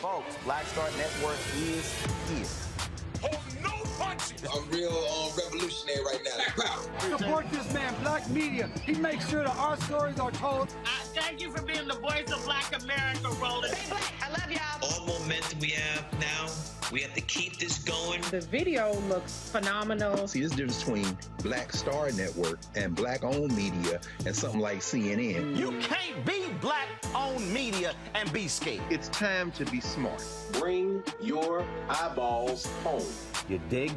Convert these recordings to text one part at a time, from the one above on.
Folks, Black Star Network is here. Hold no punches. I'm real revolutionary right now. Support this man, Black Media. He makes sure that our stories are told. Thank you for being the voice of Black America, Roland. Stay black. I love y'all. All momentum we have now, we have to keep this going. The video looks phenomenal. See, there's a difference between Black Star Network and Black-owned media and something like CNN. You can't be Black-owned media and be scared. It's time to be smart. Bring your eyeballs home. You dig?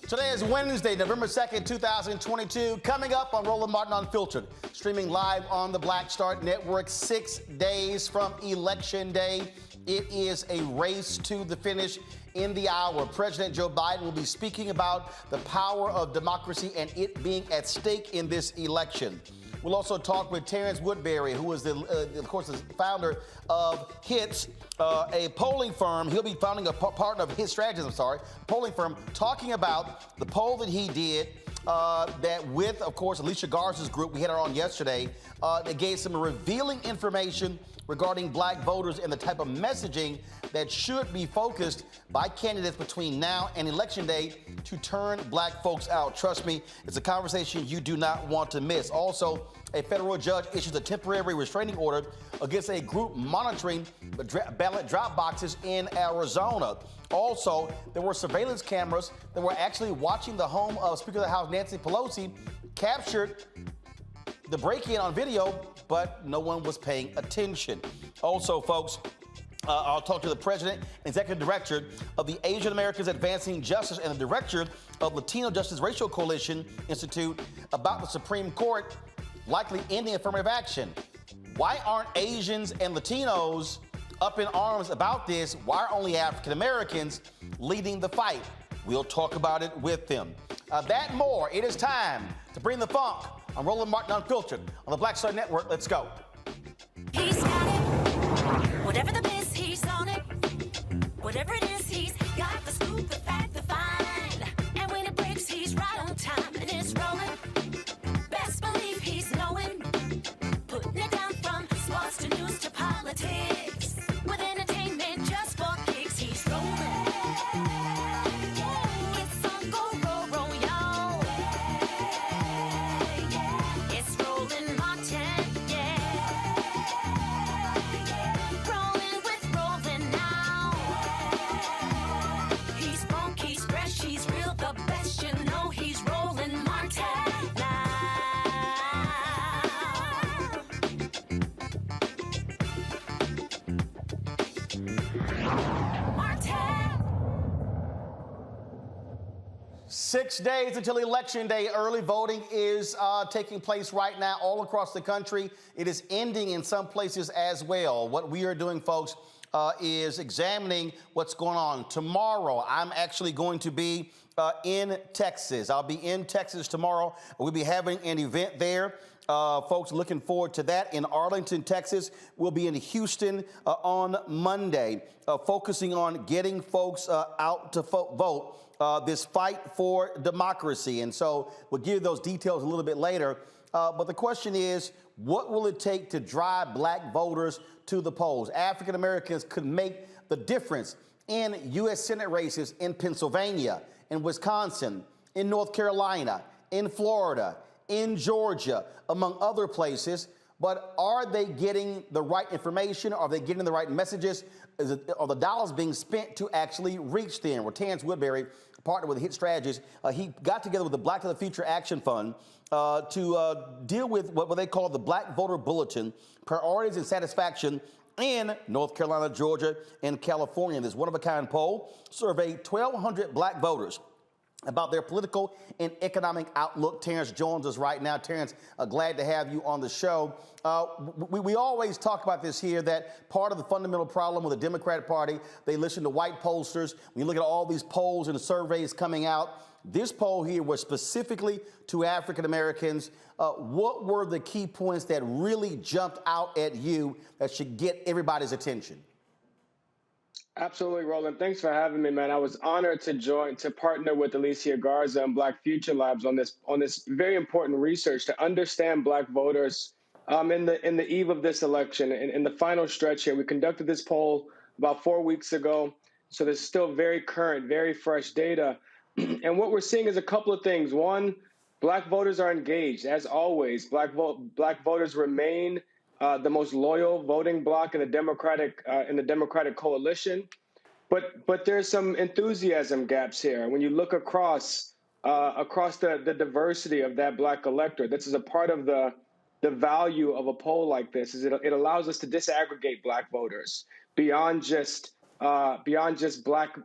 Today is Wednesday, November 2nd, 2022. Coming up on Roland Martin Unfiltered, streaming live on the Black Star Network 6 days from Election Day. It is a race to the finish in the hour. President Joe Biden will be speaking about the power of democracy and it being at stake in this election. We'll also talk with Terrance Woodbury, who is, of course, the founder of HITS, a polling firm. He'll be founding a partner of His Strategies, polling firm, talking about the poll that he did that with, of course, Alicia Garza's group. We had her on yesterday. That gave some revealing information regarding Black voters and the type of messaging that should be focused by candidates between now and Election Day to turn Black folks out. Trust me, it's a conversation you do not want to miss. Also, a federal judge issues a temporary restraining order against a group monitoring ballot drop boxes in Arizona. Also, there were surveillance cameras that were actually watching the home of Speaker of the House Nancy Pelosi, captured the break-in on video, but no one was paying attention. Also, folks, I'll talk to the president and executive director of the Asian Americans Advancing Justice and the director of Latino Justice Racial Coalition Institute about the Supreme Court likely ending affirmative action. Why aren't Asians and Latinos up in arms about this? Why are only African Americans leading the fight? We'll talk about it with them. That and more. It is time to bring the funk on Roland Martin Unfiltered on the Black Star Network. Let's go. He's got it. Whatever the biz, he's on it. Whatever it is, he's got the scoop, the fact, the find. And when it breaks, he's right on time and it's rolling. Best believe he's knowing. Putting it down from sports to news to politics. With entertainment just for kicks, he's rolling. It's on Go Roll Roll, y'all. It's Roland Martin, yeah. Rolling with Roland now. He's funky, he's fresh, he's real, the best, you know he's Roland Martin now. Martin. 6 days until Election Day. Early voting is taking place right now all across the country. It is ending in some places as well. What we are doing, folks, is examining what's going on. Tomorrow, I'm actually going to be in Texas. I'll be in Texas tomorrow. We'll be having an event there. Folks, looking forward to that. In Arlington, Texas. We'll be in Houston on Monday, focusing on getting folks out to vote. This fight for democracy. And so we'll give you those details a little bit later. But the question is, what will it take to drive Black voters to the polls? African Americans could make the difference in U.S. Senate races in Pennsylvania, in Wisconsin, in North Carolina, in Florida, in Georgia, among other places. but are they getting the right information? Are they getting the right messages? Are the dollars being spent to actually reach them? Well, Terrance Woodbury, partner with Hit Strategies, he got together with the Black to the Future Action Fund to deal with what they call the Black Voter Bulletin, priorities and satisfaction in North Carolina, Georgia, and California. This one-of-a-kind poll surveyed 1,200 black voters about their political and economic outlook. Terrance joins us right now. Terrance, glad to have you on the show. We always talk about this here, that part of the fundamental problem with the Democratic Party, they listen to white pollsters. When you look at all these polls and surveys coming out, this poll here was specifically to African Americans. What were the key points that really jumped out at you that should get everybody's attention? Absolutely, Roland. Thanks for having me, man. I was honored to partner with Alicia Garza and Black Future Labs on this very important research to understand Black voters in the eve of this election. In the final stretch here, we conducted this poll about 4 weeks ago, so there's still very current, very fresh data. And what we're seeing is a couple of things. One, Black voters are engaged, as always. Black voters remain the most loyal voting bloc in the Democratic coalition, but there's some enthusiasm gaps here. When you look across the diversity of that Black electorate, this is a part of the value of a poll like this. Is it allows us to disaggregate Black voters beyond just Black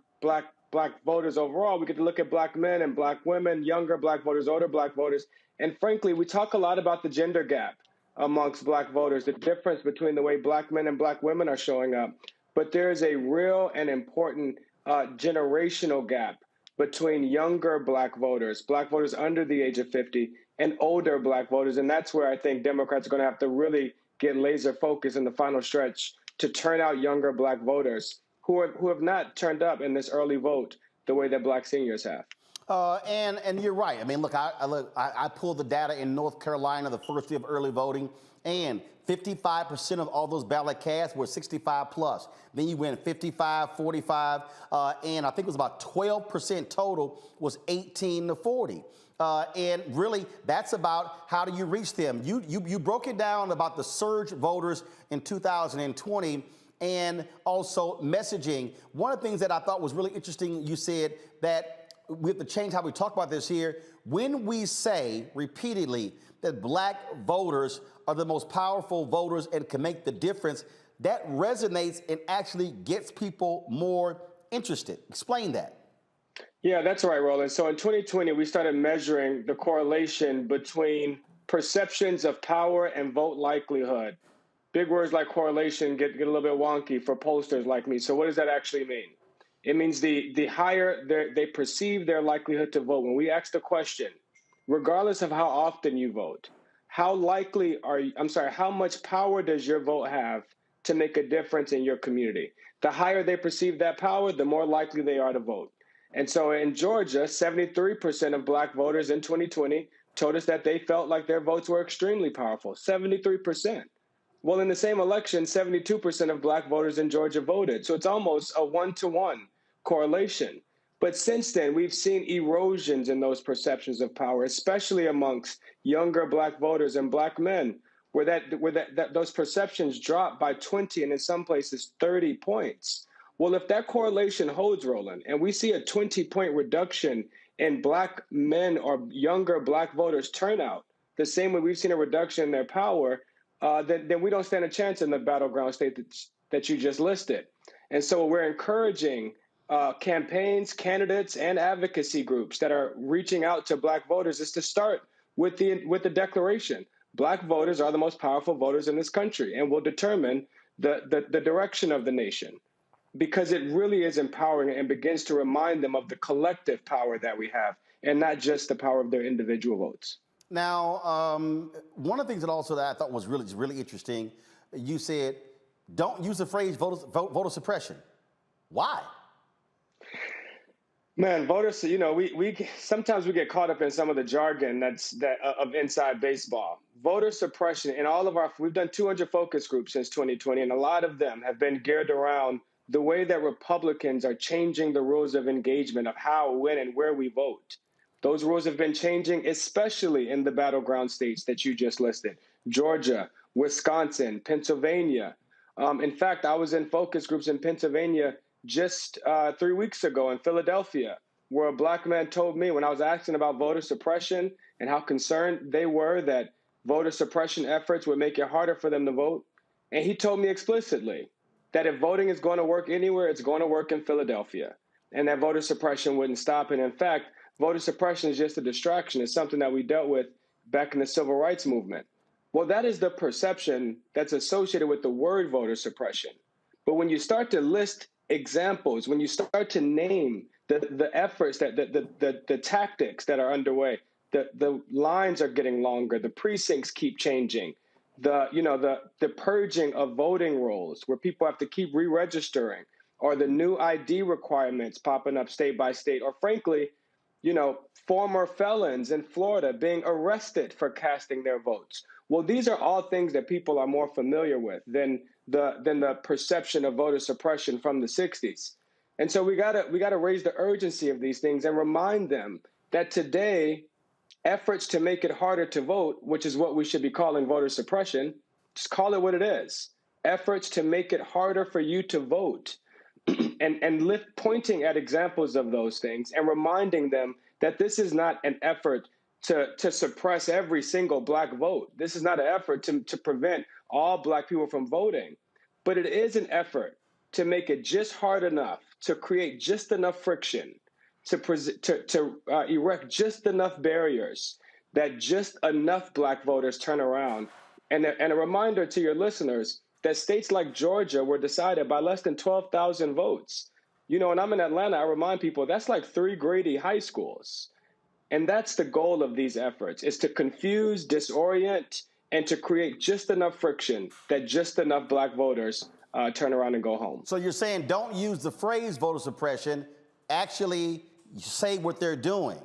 voters overall. We get to look at Black men and Black women, younger Black voters, older Black voters, and frankly, we talk a lot about the gender gap amongst Black voters, the difference between the way Black men and Black women are showing up. But there is a real and important generational gap between younger Black voters under the age of 50, and older Black voters. And that's where I think Democrats are going to have to really get laser focused in the final stretch to turn out younger Black voters who have not turned up in this early vote the way that Black seniors have. And you're right. I mean, look, I pulled the data in North Carolina, the first day of early voting, and 55% of all those ballot casts were 65 plus. Then you went 55, 45, and I think it was about 12% total was 18 to 40. And really, that's about how do you reach them. You broke it down about the surge voters in 2020 and also messaging. One of the things that I thought was really interesting, you said that we have to change how we talk about this here. When we say repeatedly that Black voters are the most powerful voters and can make the difference, that resonates and actually gets people more interested. Explain that. Yeah, that's right, Roland. So in 2020, we started measuring the correlation between perceptions of power and vote likelihood. Big words like correlation get a little bit wonky for pollsters like me. So what does that actually mean? It means the higher they perceive their likelihood to vote. When we ask the question, regardless of how often you vote, how much power does your vote have to make a difference in your community? The higher they perceive that power, the more likely they are to vote. And so in Georgia, 73% of Black voters in 2020 told us that they felt like their votes were extremely powerful, 73%. Well, in the same election, 72% of Black voters in Georgia voted. So it's almost a 1-to-1 correlation. But since then, we've seen erosions in those perceptions of power, especially amongst younger Black voters and Black men, where those perceptions drop by 20 and in some places 30 points. Well, if that correlation holds, Roland, and we see a 20-point reduction in Black men or younger Black voters turnout, the same way we've seen a reduction in their power, then we don't stand a chance in the battleground state that you just listed. And so we're encouraging campaigns, candidates, and advocacy groups that are reaching out to Black voters is to start with the declaration. Black voters are the most powerful voters in this country and will determine the direction of the nation, because it really is empowering and begins to remind them of the collective power that we have and not just the power of their individual votes. Now, one of the things that I thought was really interesting, you said, don't use the phrase voter suppression. Why? Man, voters, we sometimes we get caught up in some of the jargon of inside baseball. Voter suppression we've done 200 focus groups since 2020, and a lot of them have been geared around the way that Republicans are changing the rules of engagement of how, when, and where we vote. Those rules have been changing, especially in the battleground states that you just listed. Georgia, Wisconsin, Pennsylvania. In fact, I was in focus groups in Pennsylvania just 3 weeks ago in Philadelphia, where a black man told me when I was asking about voter suppression and how concerned they were that voter suppression efforts would make it harder for them to vote. And he told me explicitly that if voting is going to work anywhere, it's going to work in Philadelphia, and that voter suppression wouldn't stop it. In fact, voter suppression is just a distraction. It's something that we dealt with back in the civil rights movement. Well, that is the perception that's associated with the word voter suppression. But when you start to list examples, when you start to name the efforts, the tactics that are underway, the lines are getting longer, the precincts keep changing, the purging of voting rolls where people have to keep re-registering, or the new ID requirements popping up state by state, or frankly, former felons in Florida being arrested for casting their votes. Well, these are all things that people are more familiar with than the perception of voter suppression from the 60s. And so we gotta raise the urgency of these things and remind them that today, efforts to make it harder to vote, which is what we should be calling voter suppression, just call it what it is. Efforts to make it harder for you to vote, and pointing at examples of those things and reminding them that this is not an effort to suppress every single black vote. This is not an effort to prevent all black people from voting, but it is an effort to make it just hard enough, to create just enough friction, to erect just enough barriers that just enough black voters turn around. And a reminder to your listeners that states like Georgia were decided by less than 12,000 votes. When I'm in Atlanta, I remind people that's like 3 Grady high schools. And that's the goal of these efforts, is to confuse, disorient, and to create just enough friction that just enough black voters turn around and go home. So you're saying don't use the phrase voter suppression, actually say what they're doing.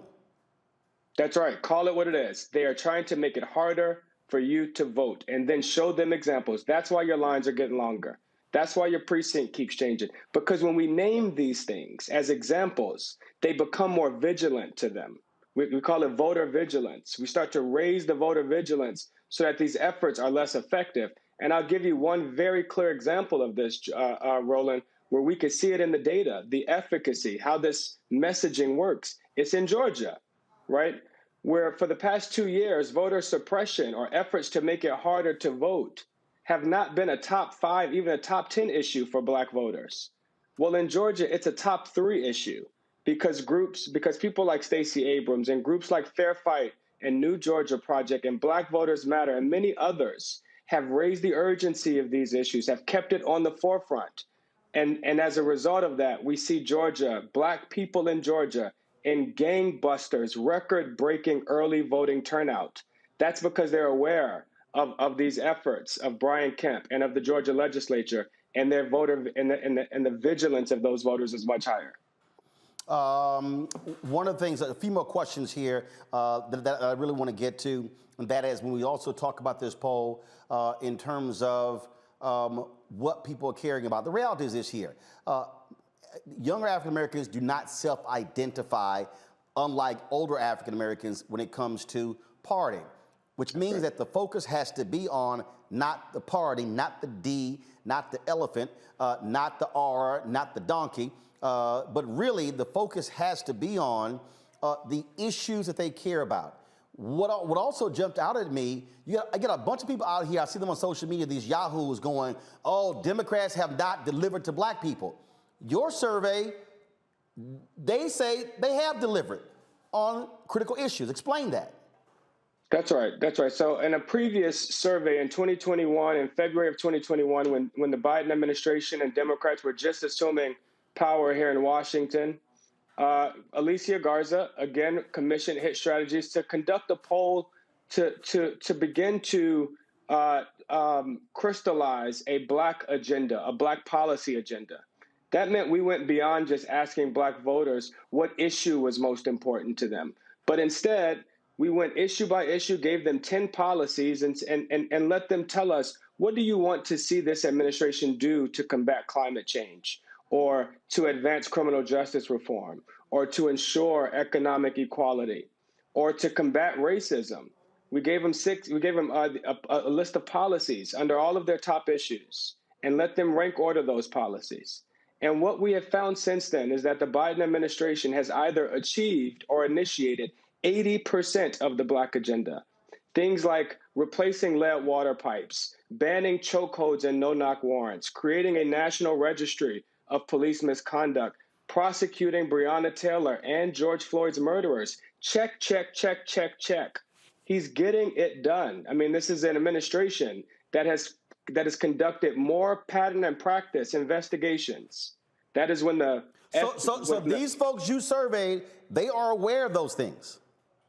That's right. Call it what it is. They are trying to make it harder for you to vote, and then show them examples. That's why your lines are getting longer. That's why your precinct keeps changing. Because when we name these things as examples, they become more vigilant to them. We call it voter vigilance. We start to raise the voter vigilance so that these efforts are less effective. And I'll give you one very clear example of this, Roland, where we can see it in the data, the efficacy, how this messaging works. It's in Georgia, right? Where for the past 2 years, voter suppression or efforts to make it harder to vote have not been a top 5, even a top 10 issue for black voters. Well, in Georgia, it's a top 3 issue because people like Stacey Abrams and groups like Fair Fight and New Georgia Project and Black Voters Matter and many others have raised the urgency of these issues, have kept it on the forefront. And as a result of that, we see Georgia, black people in Georgia, in gangbusters, record-breaking early voting turnout. That's because they're aware of these efforts of Brian Kemp and of the Georgia legislature, and their voter and the vigilance of those voters is much higher. One of the things, a few more questions here that I really want to get to, and that is when we also talk about this poll in terms of what people are caring about. The reality is this here. Younger African Americans do not self-identify, unlike older African Americans, when it comes to partying, which means that the focus has to be on not the party, not the D, not the elephant, not the R, not the donkey, but really the focus has to be on the issues that they care about. What also jumped out at me, I get a bunch of people out here, I see them on social media, these yahoos going, oh, Democrats have not delivered to black people. Your survey, they say they have delivered on critical issues. Explain that. That's right. That's right. So in a previous survey in 2021, in February of 2021, when the Biden administration and Democrats were just assuming power here in Washington, Alicia Garza, again, commissioned Hit Strategies to conduct a poll to begin to crystallize a black agenda, a black policy agenda. That meant we went beyond just asking black voters what issue was most important to them. But instead, we went issue by issue, gave them 10 policies and let them tell us, what do you want to see this administration do to combat climate change, or to advance criminal justice reform, or to ensure economic equality, or to combat racism? We gave them a list of policies under all of their top issues and let them rank order those policies. And what we have found since then is that the Biden administration has either achieved or initiated 80% of the Black agenda. Things like replacing lead water pipes, banning chokeholds and no-knock warrants, creating a national registry of police misconduct, prosecuting Breonna Taylor and George Floyd's murderers. Check, check, check, check, check. He's getting it done. I mean, this is an administration that has conducted more pattern and practice investigations. That is when the So these folks you surveyed, they are aware of those things.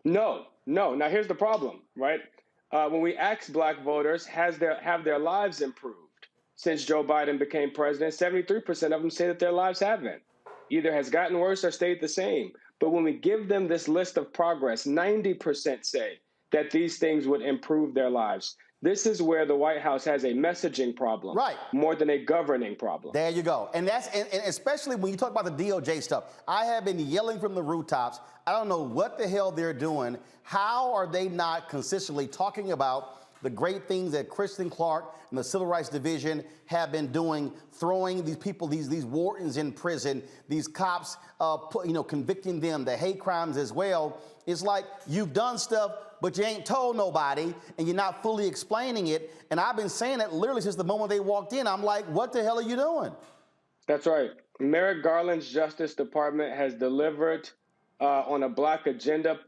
No. Now here's the problem, right? When we ask Black voters, have their lives improved since Joe Biden became president? 73% of them say that their lives haven't. Either has gotten worse or stayed the same. But when we give them this list of progress, 90% say that these things would improve their lives. This is where the White House has a messaging problem, right, more than a governing problem. There you go. And especially when you talk about the DOJ stuff, I have been yelling from the rooftops. I don't know what the hell they're doing. How are they not consistently talking about the great things that Kristen Clark and the Civil Rights Division have been doing, throwing these people, these wardens in prison, these cops, convicting them, the hate crimes as well. It's like you've done stuff, but you ain't told nobody, and you're not fully explaining it. And I've been saying that literally since the moment they walked in. I'm like, what the hell are you doing? That's right. Merrick Garland's Justice Department has delivered on a Black agenda,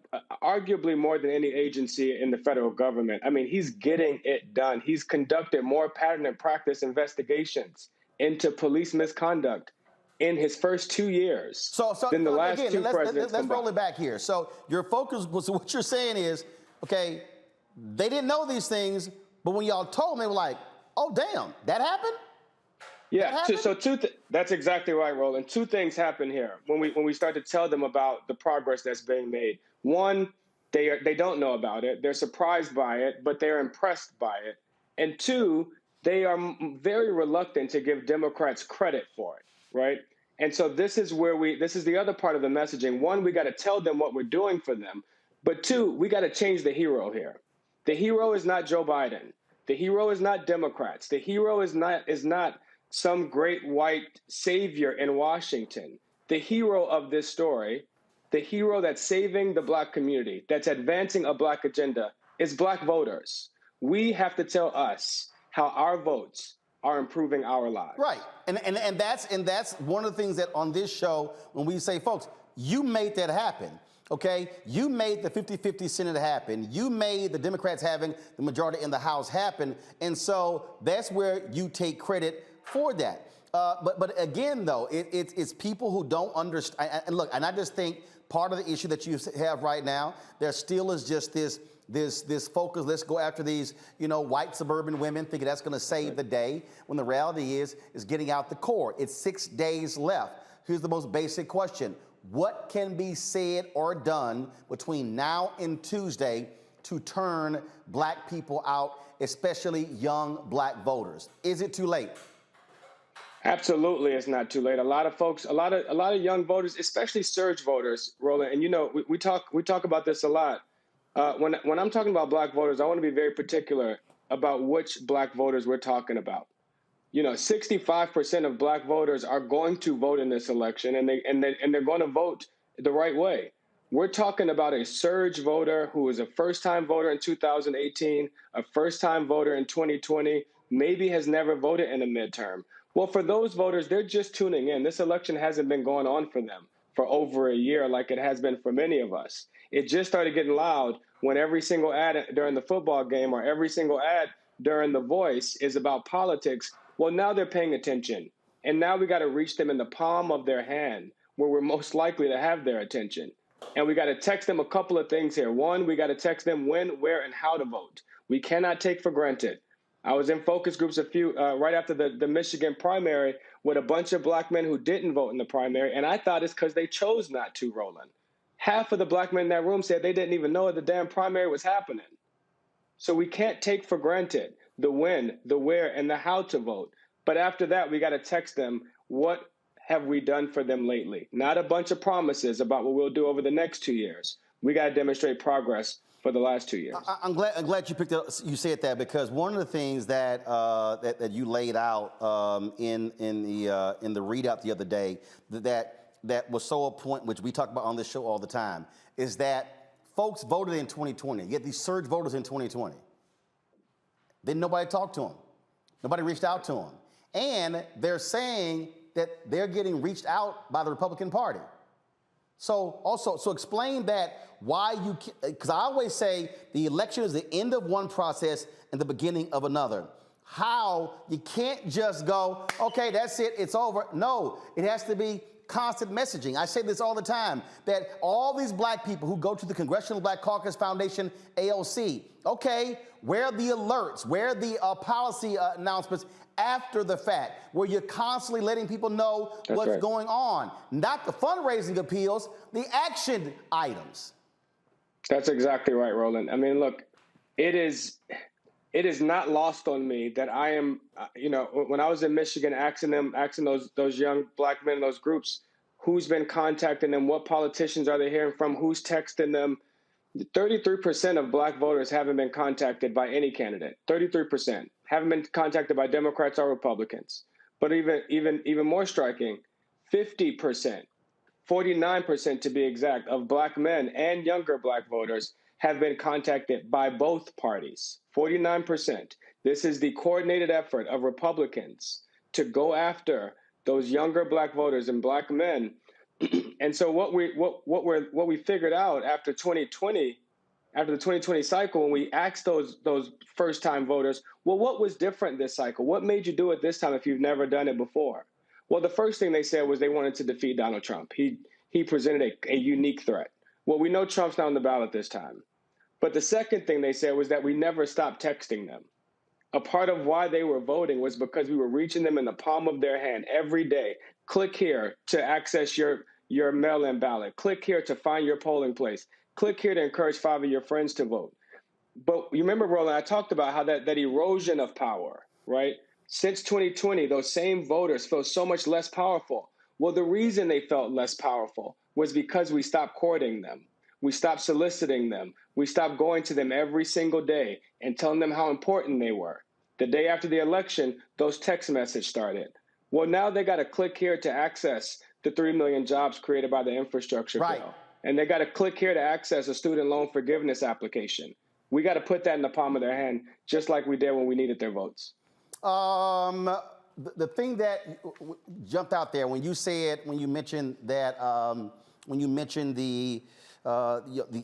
arguably more than any agency in the federal government. I mean, he's getting it done. He's conducted more pattern and practice investigations into police misconduct in his first 2 years than the last two presidents. Let's roll it back here. So your focus was, what you're saying is, okay, they didn't know these things, but when y'all told them, they were like, oh, damn, that happened? Yeah, that's exactly right, Roland. Two things happen here when we start to tell them about the progress that's being made. One, they don't know about it. They're surprised by it, but they're impressed by it. And two, they are very reluctant to give Democrats credit for it, right? And so this is the other part of the messaging. One, we got to tell them what we're doing for them. But two, we got to change the hero here. The hero is not Joe Biden. The hero is not Democrats. The hero is not some great white savior in Washington. The hero of this story, the hero that's saving the Black community, that's advancing a Black agenda, is Black voters. We have to tell us how our votes are improving our lives. Right. And that's one of the things that on this show, when we say, folks, you made that happen. Okay, you made the 50-50 Senate happen. You made the Democrats having the majority in the House happen. And so that's where you take credit for that. But again, though, it's people who don't understand. And look, and I just think part of the issue that you have right now, there still is just this focus. Let's go after these, white suburban women, thinking that's going to save the day. When the reality is getting out the core. It's 6 days left. Here's the most basic question. What can be said or done between now and Tuesday to turn Black people out, especially young Black voters? Is it too late? Absolutely, it's not too late. A lot of folks, a lot of young voters, especially surge voters, Roland, and we talk about this a lot. When I'm talking about Black voters, I want to be very particular about which Black voters we're talking about. 65% of Black voters are going to vote in this election, and they're going to vote the right way. We're talking about a surge voter who is a first-time voter in 2018, a first-time voter in 2020, maybe has never voted in a midterm. Well, for those voters, they're just tuning in. This election hasn't been going on for them for over a year like it has been for many of us. It just started getting loud when every single ad during the football game or every single ad during The Voice is about politics. Well, now they're paying attention. And now we got to reach them in the palm of their hand where we're most likely to have their attention. And we got to text them a couple of things here. One, we got to text them when, where, and how to vote. We cannot take for granted. I was in focus groups right after the Michigan primary with a bunch of Black men who didn't vote in the primary, and I thought it's because they chose not to, Roland. Half of the Black men in that room said they didn't even know the damn primary was happening. So we can't take for granted the when, the where, and the how to vote. But after that, we got to text them, what have we done for them lately? Not a bunch of promises about what we'll do over the next 2 years, We got to demonstrate progress for the last 2 years. I'm glad you picked up. You said that because one of the things that that you laid out in the readout the other day that was so on point, which we talk about on this show all the time, is that folks voted in 2020. You get these surge voters in 2020. Then nobody talked to them. Nobody reached out to them, and they're saying that they're getting reached out by the Republican Party. So explain that, why you, because I always say the election is the end of one process and the beginning of another. How you can't just go, okay, that's it, it's over. No, it has to be constant messaging. I say this all the time, that all these black people who go to the Congressional Black Caucus Foundation, AOC, okay, where are the alerts? Where are the policy announcements after the fact, where you're constantly letting people know what's going on? Not the fundraising appeals, the action items. That's exactly right, Roland. I mean, look, it is not lost on me that I am, when I was in Michigan, asking those young black men in those groups, who's been contacting them, what politicians are they hearing from, who's texting them. 33% of black voters haven't been contacted by any candidate. 33% haven't been contacted by Democrats or Republicans. But even more striking, 50%, 49% to be exact, of black men and younger black voters have been contacted by both parties. 49%. This is the coordinated effort of Republicans to go after those younger black voters and black men. And so what we figured out after 2020, after the 2020 cycle, when we asked those first-time voters, well, what was different this cycle? What made you do it this time if you've never done it before? Well, the first thing they said was they wanted to defeat Donald Trump. He presented a unique threat. Well, we know Trump's not on the ballot this time. But the second thing they said was that we never stopped texting them. A part of why they were voting was because we were reaching them in the palm of their hand every day. Click here to access your mail-in ballot. Click here to find your polling place. Click here to encourage 5 of your friends to vote. But you remember, Roland, I talked about how that erosion of power, right? Since 2020, those same voters feel so much less powerful. Well, the reason they felt less powerful was because we stopped courting them. We stopped soliciting them. We stopped going to them every single day and telling them how important they were. The day after the election, those text messages started. Well, now they got to click here to access the 3 million jobs created by the infrastructure bill. And they got to click here to access a student loan forgiveness application. We got to put that in the palm of their hand, just like we did when we needed their votes. The thing that jumped out there when you mentioned the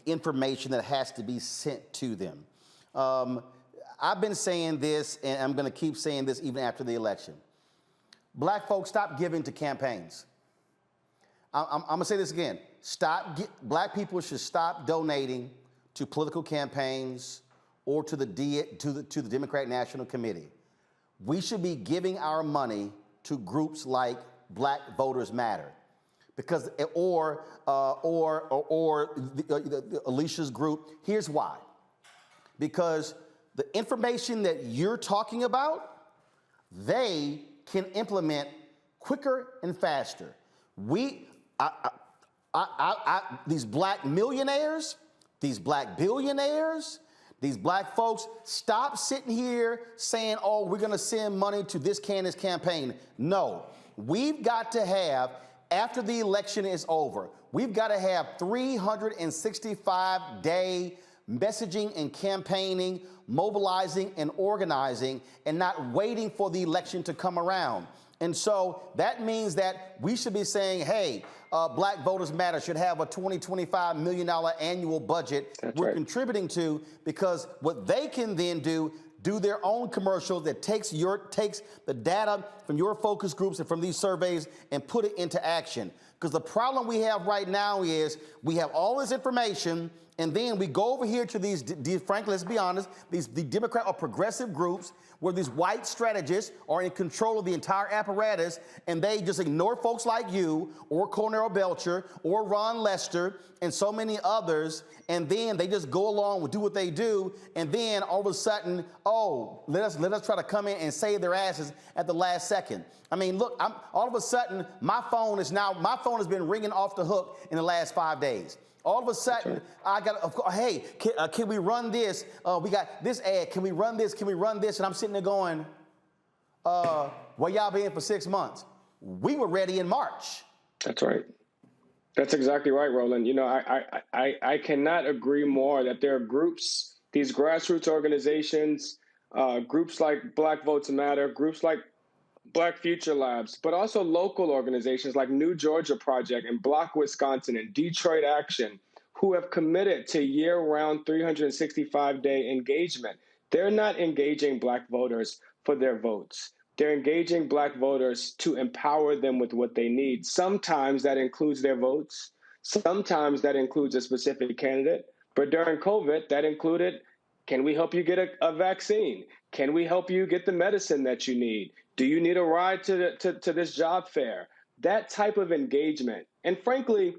information that has to be sent to them. I've been saying this, and I'm going to keep saying this even after the election. Black folks, stop giving to campaigns. I'm going to say this again. Black people should stop donating to political campaigns or to the Democratic National Committee. We should be giving our money to groups like Black Voters Matter, because or Alicia's group. Here's why. Because the information that you're talking about, they can implement quicker and faster. These black millionaires, these black billionaires, these black folks, stop sitting here saying, oh, we're going to send money to this candidate's campaign. No, we've got to have, after the election is over, we've got to have 365-day messaging and campaigning, mobilizing and organizing, and not waiting for the election to come around. And so that means that we should be saying, hey, Black Voters Matter should have a $20-25 million annual budget we're contributing to, because what they can then do their own commercial that takes the data from your focus groups and from these surveys and put it into action. Because the problem we have right now is we have all this information, and then we go over here to these, frankly, let's be honest, the Democrat or progressive groups where these white strategists are in control of the entire apparatus, and they just ignore folks like you or Cornell Belcher or Ron Lester and so many others, and then they just go along and do what they do, and then all of a sudden, oh, let us try to come in and save their asses at the last second. I mean, look, all of a sudden, my phone has been ringing off the hook in the last 5 days. All of a sudden, I got, of course, hey, can we run this? We got this ad. Can we run this? Can we run this? And I'm sitting there going, well, y'all been for 6 months. We were ready in March. That's right. That's exactly right, Roland. You know, I cannot agree more that there are groups, these grassroots organizations, groups like Black Votes Matter, groups like Black Future Labs, but also local organizations like New Georgia Project and Block Wisconsin and Detroit Action, who have committed to year-round 365-day engagement. They're not engaging Black voters for their votes. They're engaging Black voters to empower them with what they need. Sometimes that includes their votes. Sometimes that includes a specific candidate. But during COVID, that included, can we help you get a vaccine? Can we help you get the medicine that you need? Do you need a ride to this job fair? That type of engagement. And frankly,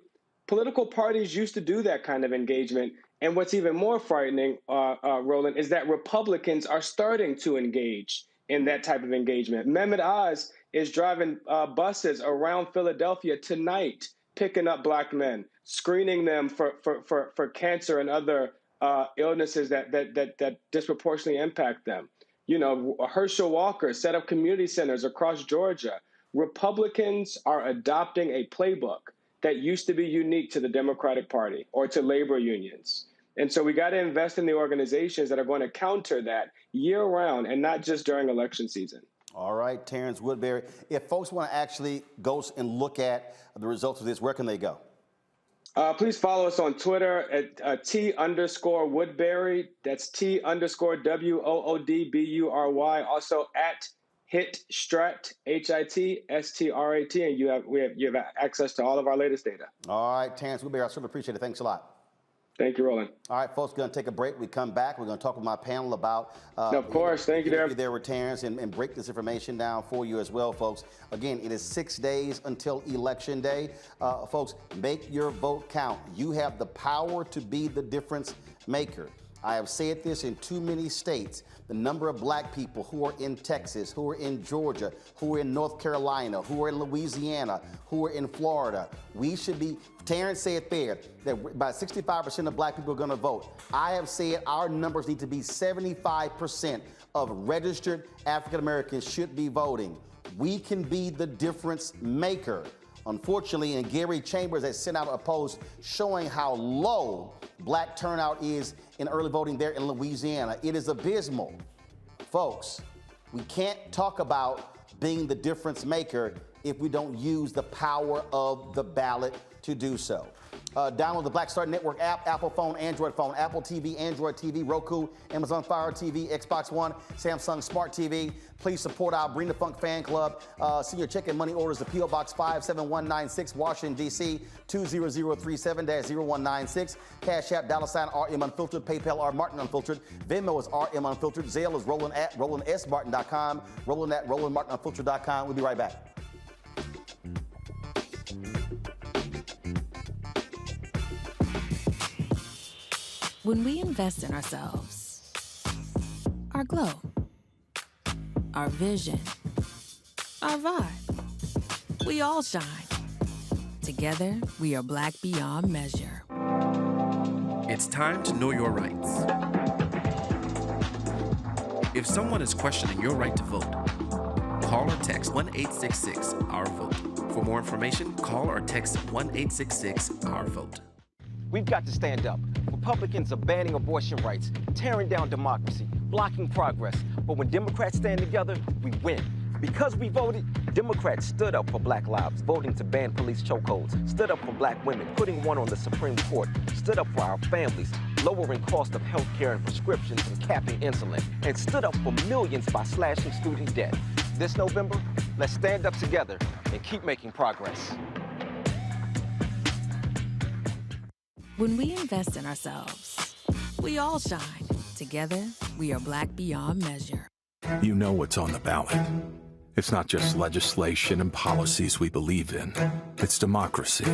political parties used to do that kind of engagement. And what's even more frightening, Roland, is that Republicans are starting to engage in that type of engagement. Mehmet Oz is driving buses around Philadelphia tonight, picking up Black men, screening them for cancer and other illnesses that disproportionately impact them. You know, Herschel Walker set up community centers across Georgia. Republicans are adopting a playbook that used to be unique to the Democratic Party or to labor unions. And so we got to invest in the organizations that are going to counter that year-round and not just during election season. All right, Terrance Woodbury. If folks want to actually go and look at the results of this, where can they go? Please follow us on Twitter at T_Woodbury. That's T_WOODBURY. Also at HitStrat, HITSTRAT, and you have access to all of our latest data. All right, Terrance Woodbury, I certainly appreciate it. Thanks a lot. Thank you, Roland. All right, folks, going to take a break. We come back. We're going to talk with my panel about of course. Thank you, Darren. There with Terrance and break this information down for you as well, folks. Again, it is 6 days until Election Day. Folks, make your vote count. You have the power to be the difference maker. I have said this in too many states. The number of Black people who are in Texas, who are in Georgia, who are in North Carolina, who are in Louisiana, who are in Florida. We should be, Terrance said there, that about 65% of Black people are going to vote. I have said our numbers need to be 75% of registered African Americans should be voting. We can be the difference maker. Unfortunately, and Gary Chambers has sent out a post showing how low Black turnout is in early voting there in Louisiana. It is abysmal. Folks, we can't talk about being the difference maker if we don't use the power of the ballot to do so. Download the Black Star Network app, Apple phone, Android phone, Apple TV, Android TV, Roku, Amazon Fire TV, Xbox One, Samsung Smart TV. Please support our Bring the Funk fan club. Send your check and money orders to P.O. Box 57196, Washington, D.C. 20037-0196. Cash App, $RM Unfiltered, PayPal R Martin Unfiltered, Venmo is RM Unfiltered, Zelle is Roland at RolandSMartin.com, Roland at RolandMartinUnfiltered.com. We'll be right back. When we invest in ourselves, our glow, our vision, our vibe, we all shine. Together, we are Black beyond measure. It's time to know your rights. If someone is questioning your right to vote, call or text 1-866-OUR-VOTE. For more information, call or text 1-866-OUR-VOTE. We've got to stand up. Republicans are banning abortion rights, tearing down democracy, blocking progress. But when Democrats stand together, we win. Because we voted, Democrats stood up for Black lives, voting to ban police chokeholds, stood up for Black women, putting one on the Supreme Court, stood up for our families, lowering cost of health care and prescriptions and capping insulin, and stood up for millions by slashing student debt. This November, let's stand up together and keep making progress. When we invest in ourselves, we all shine. Together, we are Black beyond measure. You know what's on the ballot. It's not just legislation and policies we believe in. It's democracy.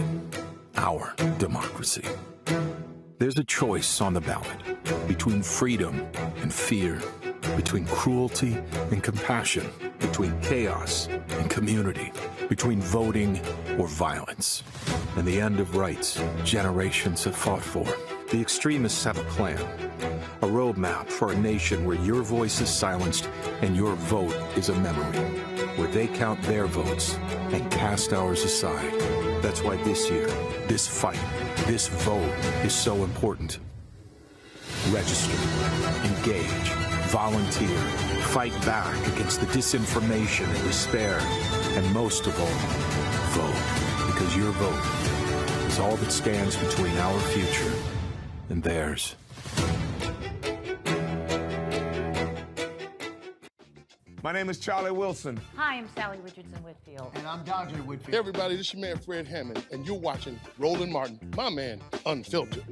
Our democracy. There's a choice on the ballot between freedom and fear, between cruelty and compassion, between chaos and community, between voting or violence. And the end of rights generations have fought for. The extremists have a plan, a roadmap for a nation where your voice is silenced and your vote is a memory, where they count their votes and cast ours aside. That's why this year, this fight, this vote is so important. Register, engage, volunteer, fight back against the disinformation and despair, and most of all, vote, because your vote is all that stands between our future and theirs. My name is Charlie Wilson. Hi, I'm Sally Richardson Whitfield. And I'm Dodger Whitfield. Hey everybody, this is your man Fred Hammond, and you're watching Roland Martin, my man, Unfiltered.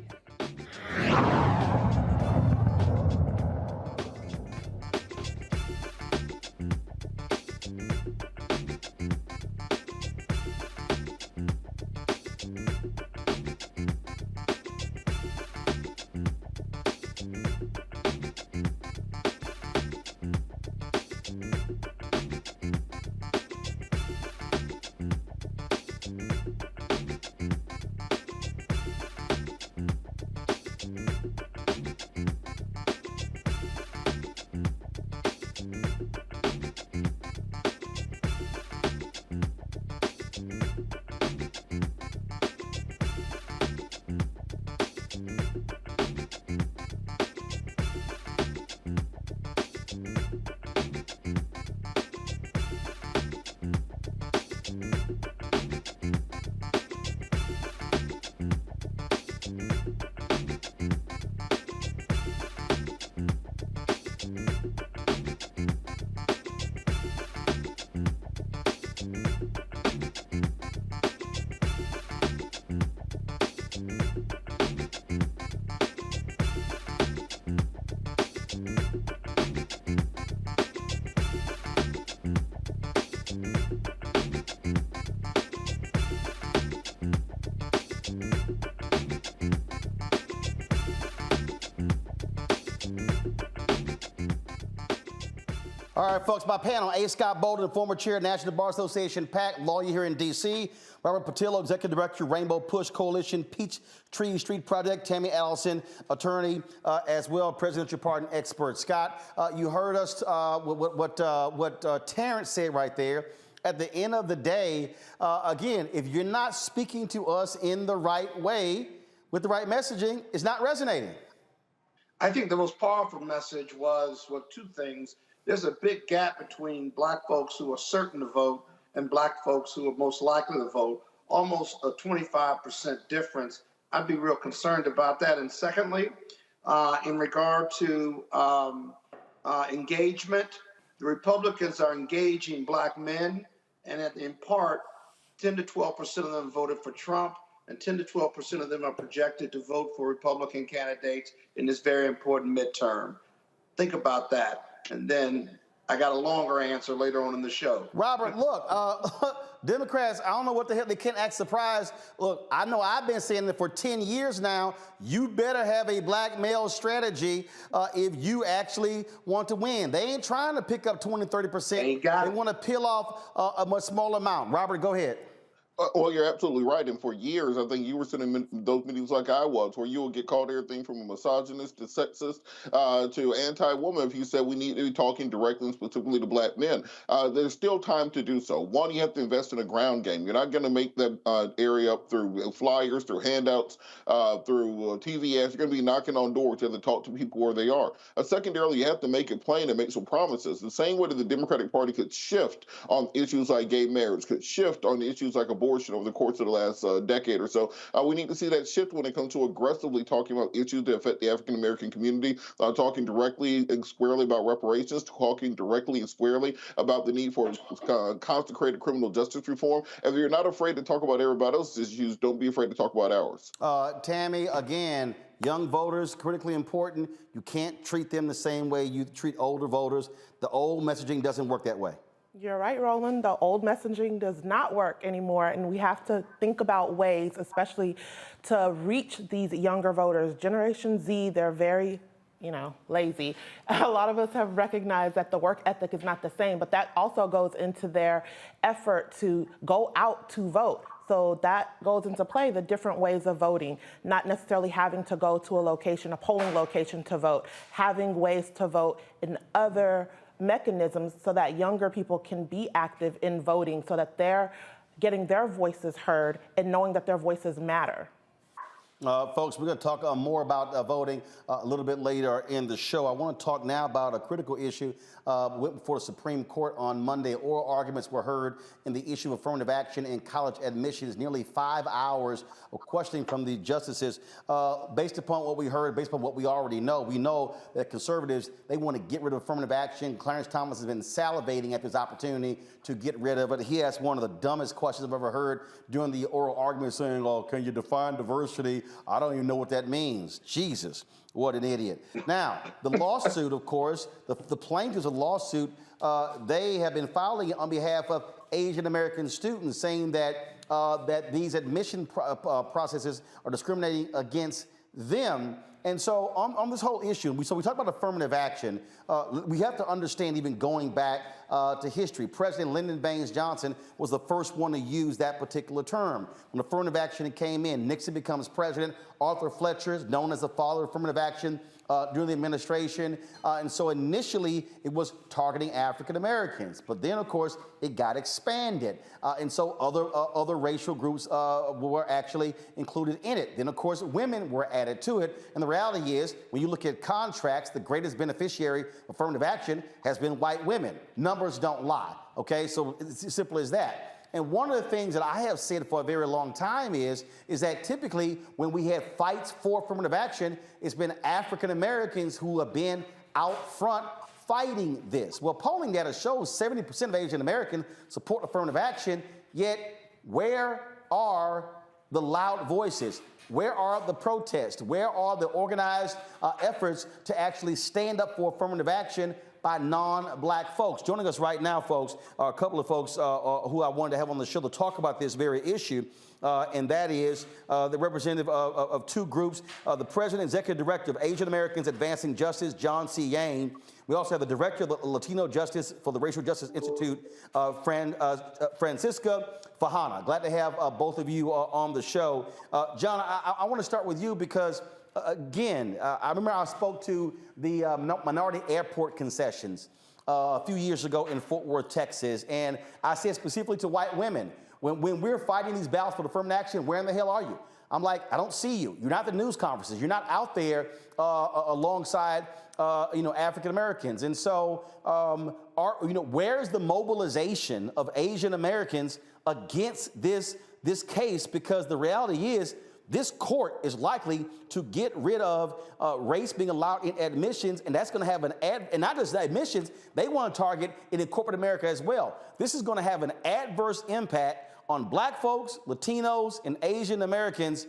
All right, folks, my panel, A. Scott Bolden, former chair of National Bar Association, PAC, lawyer here in D.C., Robert Patillo, executive director, Rainbow Push Coalition, Peachtree Street Project, Tammy Allison, attorney, as well, presidential pardon expert. Scott, you heard us, what Terrance said right there. At the end of the day, again, if you're not speaking to us in the right way, with the right messaging, it's not resonating. I think the most powerful message was, well, two things. There's a big gap between black folks who are certain to vote and black folks who are most likely to vote, almost a 25% difference. I'd be real concerned about that. And secondly, in regard to engagement, the Republicans are engaging black men, and in part, 10 to 12% of them voted for Trump, and 10 to 12% of them are projected to vote for Republican candidates in this very important midterm. Think about that. And then I got a longer answer later on in the show. Robert, look, Democrats, I don't know what the hell, they can't act surprised. Look, I know I've been saying that for 10 years now, you better have a black male strategy if you actually want to win. They ain't trying to pick up 20, 30%. They want to peel off a much smaller amount. Robert, go ahead. Well, you're absolutely right. And for years, I think you were sitting in those meetings like I was, where you would get called everything from a misogynist to sexist to anti-woman if you said we need to be talking directly and specifically to black men. There's still time to do so. One, you have to invest in a ground game. You're not going to make that area up through flyers, through handouts, through TV ads. You're going to be knocking on doors to talk to people where they are. Secondarily, you have to make it plain and make some promises. The same way that the Democratic Party could shift on issues like gay marriage, could shift on issues like abortion over the course of the last decade or so. We need to see that shift when it comes to aggressively talking about issues that affect the African-American community, talking directly and squarely about reparations, talking directly and squarely about the need for consecrated criminal justice reform. If you're not afraid to talk about everybody else's issues, don't be afraid to talk about ours. Tammy, again, young voters, critically important. You can't treat them the same way you treat older voters. The old messaging doesn't work that way. You're right, Roland. The old messaging does not work anymore, and we have to think about ways, especially to reach these younger voters. Generation Z, they're very lazy. A lot of us have recognized that the work ethic is not the same, but that also goes into their effort to go out to vote. So that goes into play, the different ways of voting, not necessarily having to go to a polling location to vote, having ways to vote in other mechanisms so that younger people can be active in voting, so that they're getting their voices heard and knowing that their voices matter. Folks, we're going to talk more about voting a little bit later in the show. I want to talk now about a critical issue. Went before the Supreme Court on Monday. Oral arguments were heard in the issue of affirmative action in college admissions. Nearly 5 hours of questioning from the justices. Based upon what we heard, based upon what we already know, we know that conservatives, they want to get rid of affirmative action. Clarence Thomas has been salivating at this opportunity to get rid of it. He asked one of the dumbest questions I've ever heard during the oral argument, saying, "Oh, can you define diversity? I don't even know what that means." Jesus, what an idiot. Now, the lawsuit, of course, the plaintiffs of the lawsuit, they have been filing on behalf of Asian American students, saying that that these admission processes are discriminating against them. And so on this whole issue, we talk about affirmative action. We have to understand, even going back to history, President Lyndon Baines Johnson was the first one to use that particular term. When affirmative action came in, Nixon becomes president. Arthur Fletcher is known as the father of affirmative action during the administration. And so initially it was targeting African Americans, but then of course it got expanded. And so other racial groups were actually included in it. Then of course women were added to it. And the reality is, when you look at contracts, the greatest beneficiary of affirmative action has been white women. Numbers don't lie, okay? So it's as simple as that. And one of the things that I have said for a very long time is that typically when we have fights for affirmative action, it's been African Americans who have been out front fighting this. Well, polling data shows 70% of Asian Americans support affirmative action, yet where are the loud voices? Where are the protests? Where are the organized efforts to actually stand up for affirmative action by non-black folks? Joining us right now, folks, are a couple of folks who I wanted to have on the show to talk about this very issue, and that is the representative of two groups, the President and Executive Director of Asian Americans Advancing Justice, John C. Yang. We also have the Director of the Latino Justice for the Racial Justice Institute, Francisca Fajana. Glad to have both of you on the show. John, I want to start with you because again, I remember I spoke to the minority airport concessions a few years ago in Fort Worth, Texas, and I said specifically to white women, when we're fighting these battles for affirmative action, where in the hell are you? I'm like, I don't see you. You're not at the news conferences. You're not out there alongside African Americans. And so, where's the mobilization of Asian Americans against this case? Because the reality is, this court is likely to get rid of race being allowed in admissions, and that's going to have and not just admissions, they want to target it in corporate America as well. This is going to have an adverse impact on black folks, Latinos, and Asian Americans.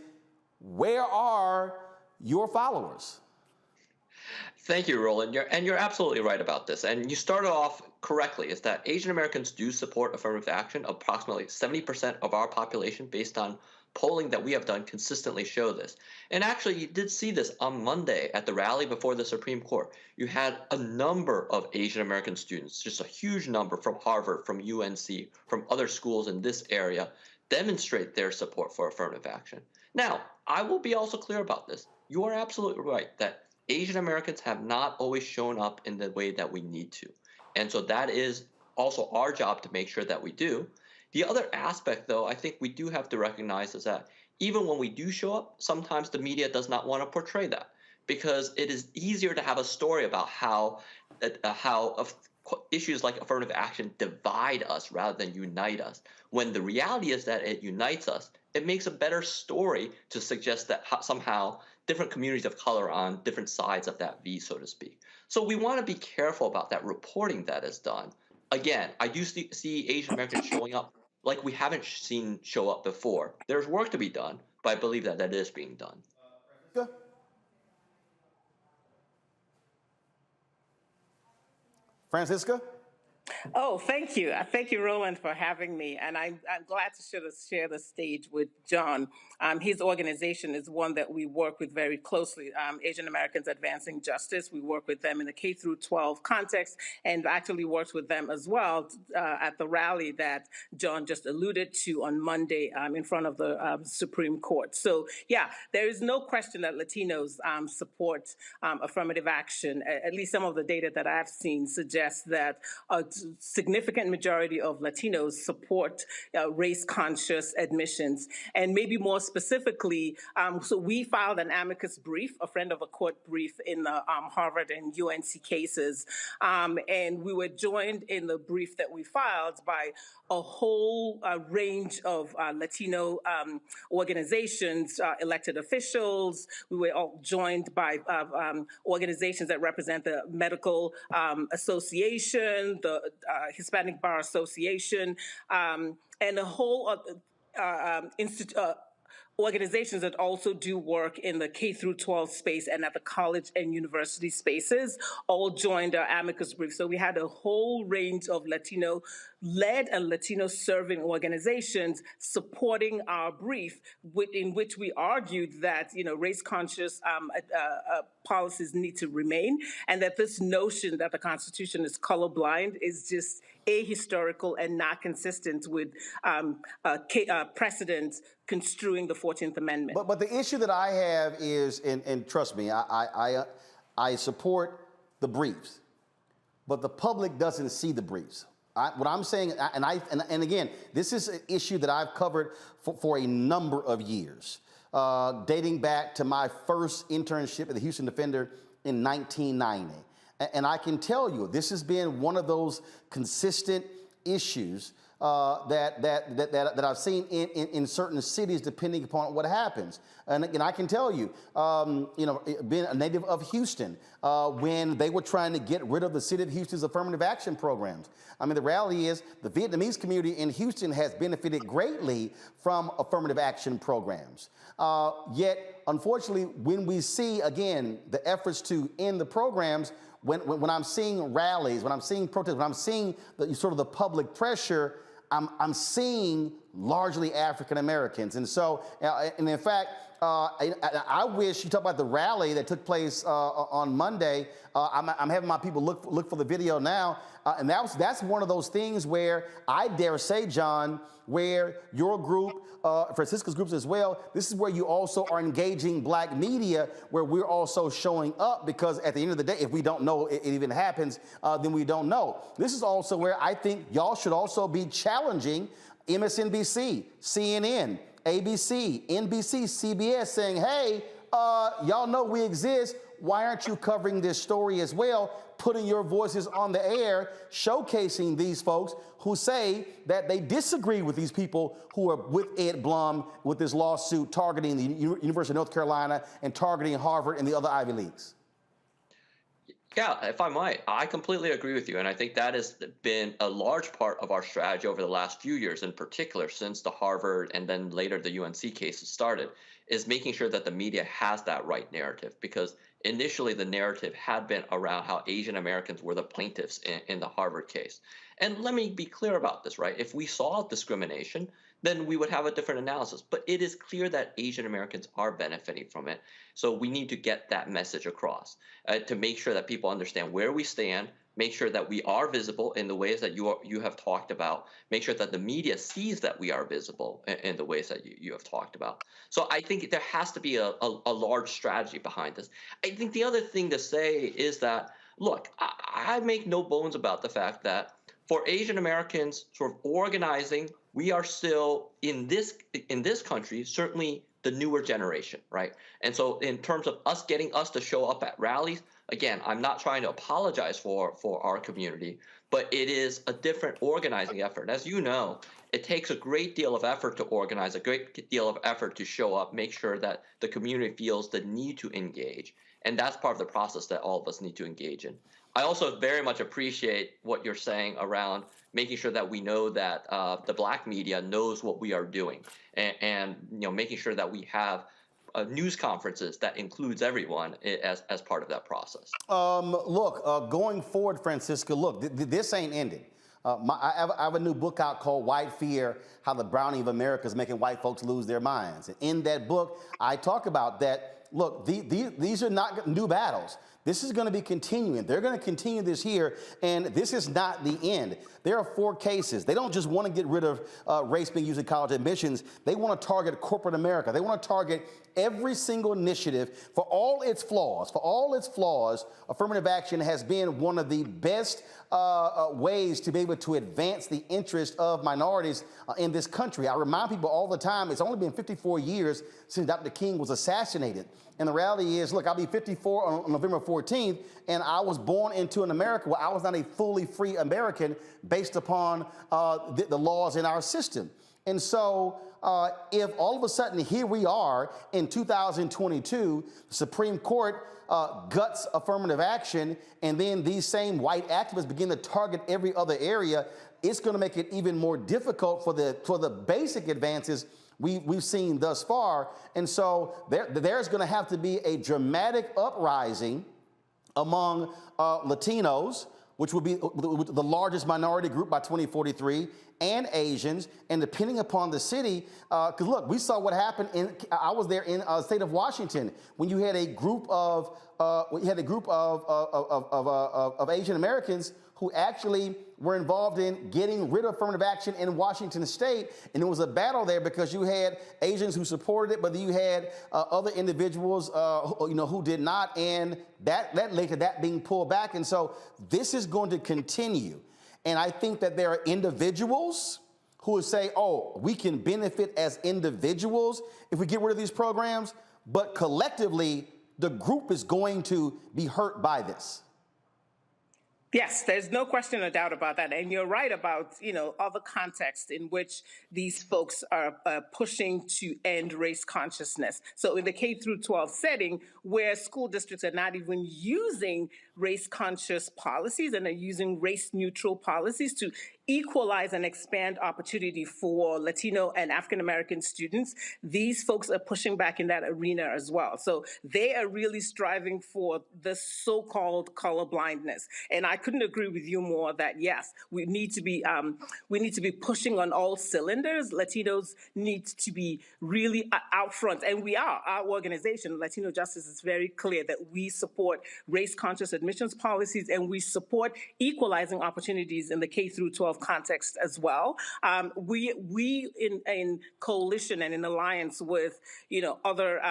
Where are your followers? Thank you, Roland. You're absolutely right about this. And you started off correctly, is that Asian Americans do support affirmative action. Approximately 70% of our population, based on polling that we have done, consistently show this. And actually, you did see this on Monday at the rally before the Supreme Court. You had a number of Asian American students, just a huge number from Harvard, from UNC, from other schools in this area, demonstrate their support for affirmative action. Now, I will be also clear about this. You are absolutely right that Asian Americans have not always shown up in the way that we need to. And so that is also our job to make sure that we do. The other aspect, though, I think we do have to recognize is that even when we do show up, sometimes the media does not want to portray that, because it is easier to have a story about how issues like affirmative action divide us rather than unite us. When the reality is that it unites us, it makes a better story to suggest that somehow different communities of color are on different sides of that V, so to speak. So we want to be careful about that reporting that is done. Again, I do see Asian Americans showing up like we haven't seen show up before. There's work to be done, but I believe that is being done. Francisca? Oh, thank you. Thank you, Roland, for having me. And I'm glad to share the stage with John. His organization is one that we work with very closely, Asian Americans Advancing Justice. We work with them in the K through 12 context and actually worked with them as well at the rally that John just alluded to on Monday in front of the Supreme Court. So, yeah, there is no question that Latinos support affirmative action. At least some of the data that I've seen suggests that a significant majority of Latinos support race-conscious admissions. And maybe more specifically, so we filed an amicus brief, a friend of a court brief in the Harvard and UNC cases. And we were joined in the brief that we filed by a whole range of Latino organizations, elected officials. We were all joined by organizations that represent the Medical Association, the Hispanic Bar Association, and a whole organizations that also do work in the K through 12 space and at the college and university spaces all joined our amicus brief. So we had a whole range of Latino-led and Latino-serving organizations supporting our brief, in which we argued that race-conscious policies need to remain, and that this notion that the Constitution is colorblind is just ahistorical and not consistent with precedents construing the 14th Amendment. But the issue that I have is, and trust me, I support the briefs, but the public doesn't see the briefs. What I'm saying, and again, this is an issue that I've covered for a number of years, dating back to my first internship at the Houston Defender in 1990. And I can tell you, this has been one of those consistent issues that I've seen in certain cities, depending upon what happens. And I can tell you, being a native of Houston, when they were trying to get rid of the city of Houston's affirmative action programs. I mean, the reality is the Vietnamese community in Houston has benefited greatly from affirmative action programs. Yet, unfortunately, when we see, again, the efforts to end the programs, when I'm seeing rallies, when I'm seeing protests, when I'm seeing the public pressure, I'm seeing largely African Americans. And so, and in fact, I wish, you talk about the rally that took place on Monday. I'm having my people look for the video now. And that's one of those things where I dare say, John, where your group, Francisca's groups as well, this is where you also are engaging black media, where we're also showing up, because at the end of the day, if we don't know it even happens, then we don't know. This is also where I think y'all should also be challenging MSNBC, CNN, ABC, NBC, CBS, saying, hey, y'all know we exist. Why aren't you covering this story as well, putting your voices on the air, showcasing these folks who say that they disagree with these people who are with Ed Blum with this lawsuit targeting the University of North Carolina and targeting Harvard and the other Ivy Leagues? Yeah, if I might, I completely agree with you. And I think that has been a large part of our strategy over the last few years, in particular, since the Harvard and then later the UNC cases started, is making sure that the media has that right narrative. Because initially the narrative had been around how Asian Americans were the plaintiffs in the Harvard case. And let me be clear about this, right? If we saw discrimination, then we would have a different analysis. But it is clear that Asian Americans are benefiting from it. So we need to get that message across to make sure that people understand where we stand, make sure that we are visible in the ways that you have talked about, make sure that the media sees that we are visible in the ways that you have talked about. So I think there has to be a large strategy behind this. I think the other thing to say is that, look, I make no bones about the fact that for Asian Americans sort of organizing, we are still in this country, certainly the newer generation, right? And so in terms of getting us to show up at rallies, again, I'm not trying to apologize for our community, but it is a different organizing effort. As you know, it takes a great deal of effort to organize, a great deal of effort to show up, make sure that the community feels the need to engage. And that's part of the process that all of us need to engage in. I also very much appreciate what you're saying around making sure that we know that the black media knows what we are doing, and making sure that we have news conferences that includes everyone as part of that process. Look, going forward, Francisca, look, this ain't ended. I have a new book out called White Fear, How the Browning of America is Making White Folks Lose Their Minds. And in that book, I talk about that. Look, these are not new battles. This is going to be continuing. They're going to continue this here, and this is not the end. There are 4 cases. They don't just want to get rid of race being used in college admissions. They want to target corporate America. They want to target every single initiative for all its flaws. For all its flaws, affirmative action has been one of the best ways to be able to advance the interest of minorities in this country. I remind people all the time, it's only been 54 years since Dr. King was assassinated. And the reality is, look, I'll be 54 on November 14th, and I was born into an America where I was not a fully free American based upon the laws in our system. And so if all of a sudden here we are in 2022, the Supreme Court guts affirmative action, and then these same white activists begin to target every other area, it's going to make it even more difficult for the basic advances we've seen thus far. And so there's going to have to be a dramatic uprising among Latinos, which will be the largest minority group by 2043, and Asians, and depending upon the city, because look, we saw what happened I was there in the state of Washington when you had a group of Asian Americans who actually were involved in getting rid of affirmative action in Washington state. And it was a battle there because you had Asians who supported it, but then you had other individuals who did not, and that led to that being pulled back. And so this is going to continue. And I think that there are individuals who would say, oh, we can benefit as individuals if we get rid of these programs, but collectively, the group is going to be hurt by this. Yes, there's no question or doubt about that. And you're right about, other contexts in which these folks are pushing to end race consciousness. So in the K through 12 setting, where school districts are not even using race conscious policies and are using race neutral policies to equalize and expand opportunity for Latino and African American students, these folks are pushing back in that arena as well. So they are really striving for the so-called color blindness. And I couldn't agree with you more that yes, we need to be pushing on all cylinders. Latinos need to be really out front, and we are. Our organization, Latino Justice, is very clear that we support race-conscious admissions policies, and we support equalizing opportunities in the K through 12 context as well. We in coalition and in alliance with other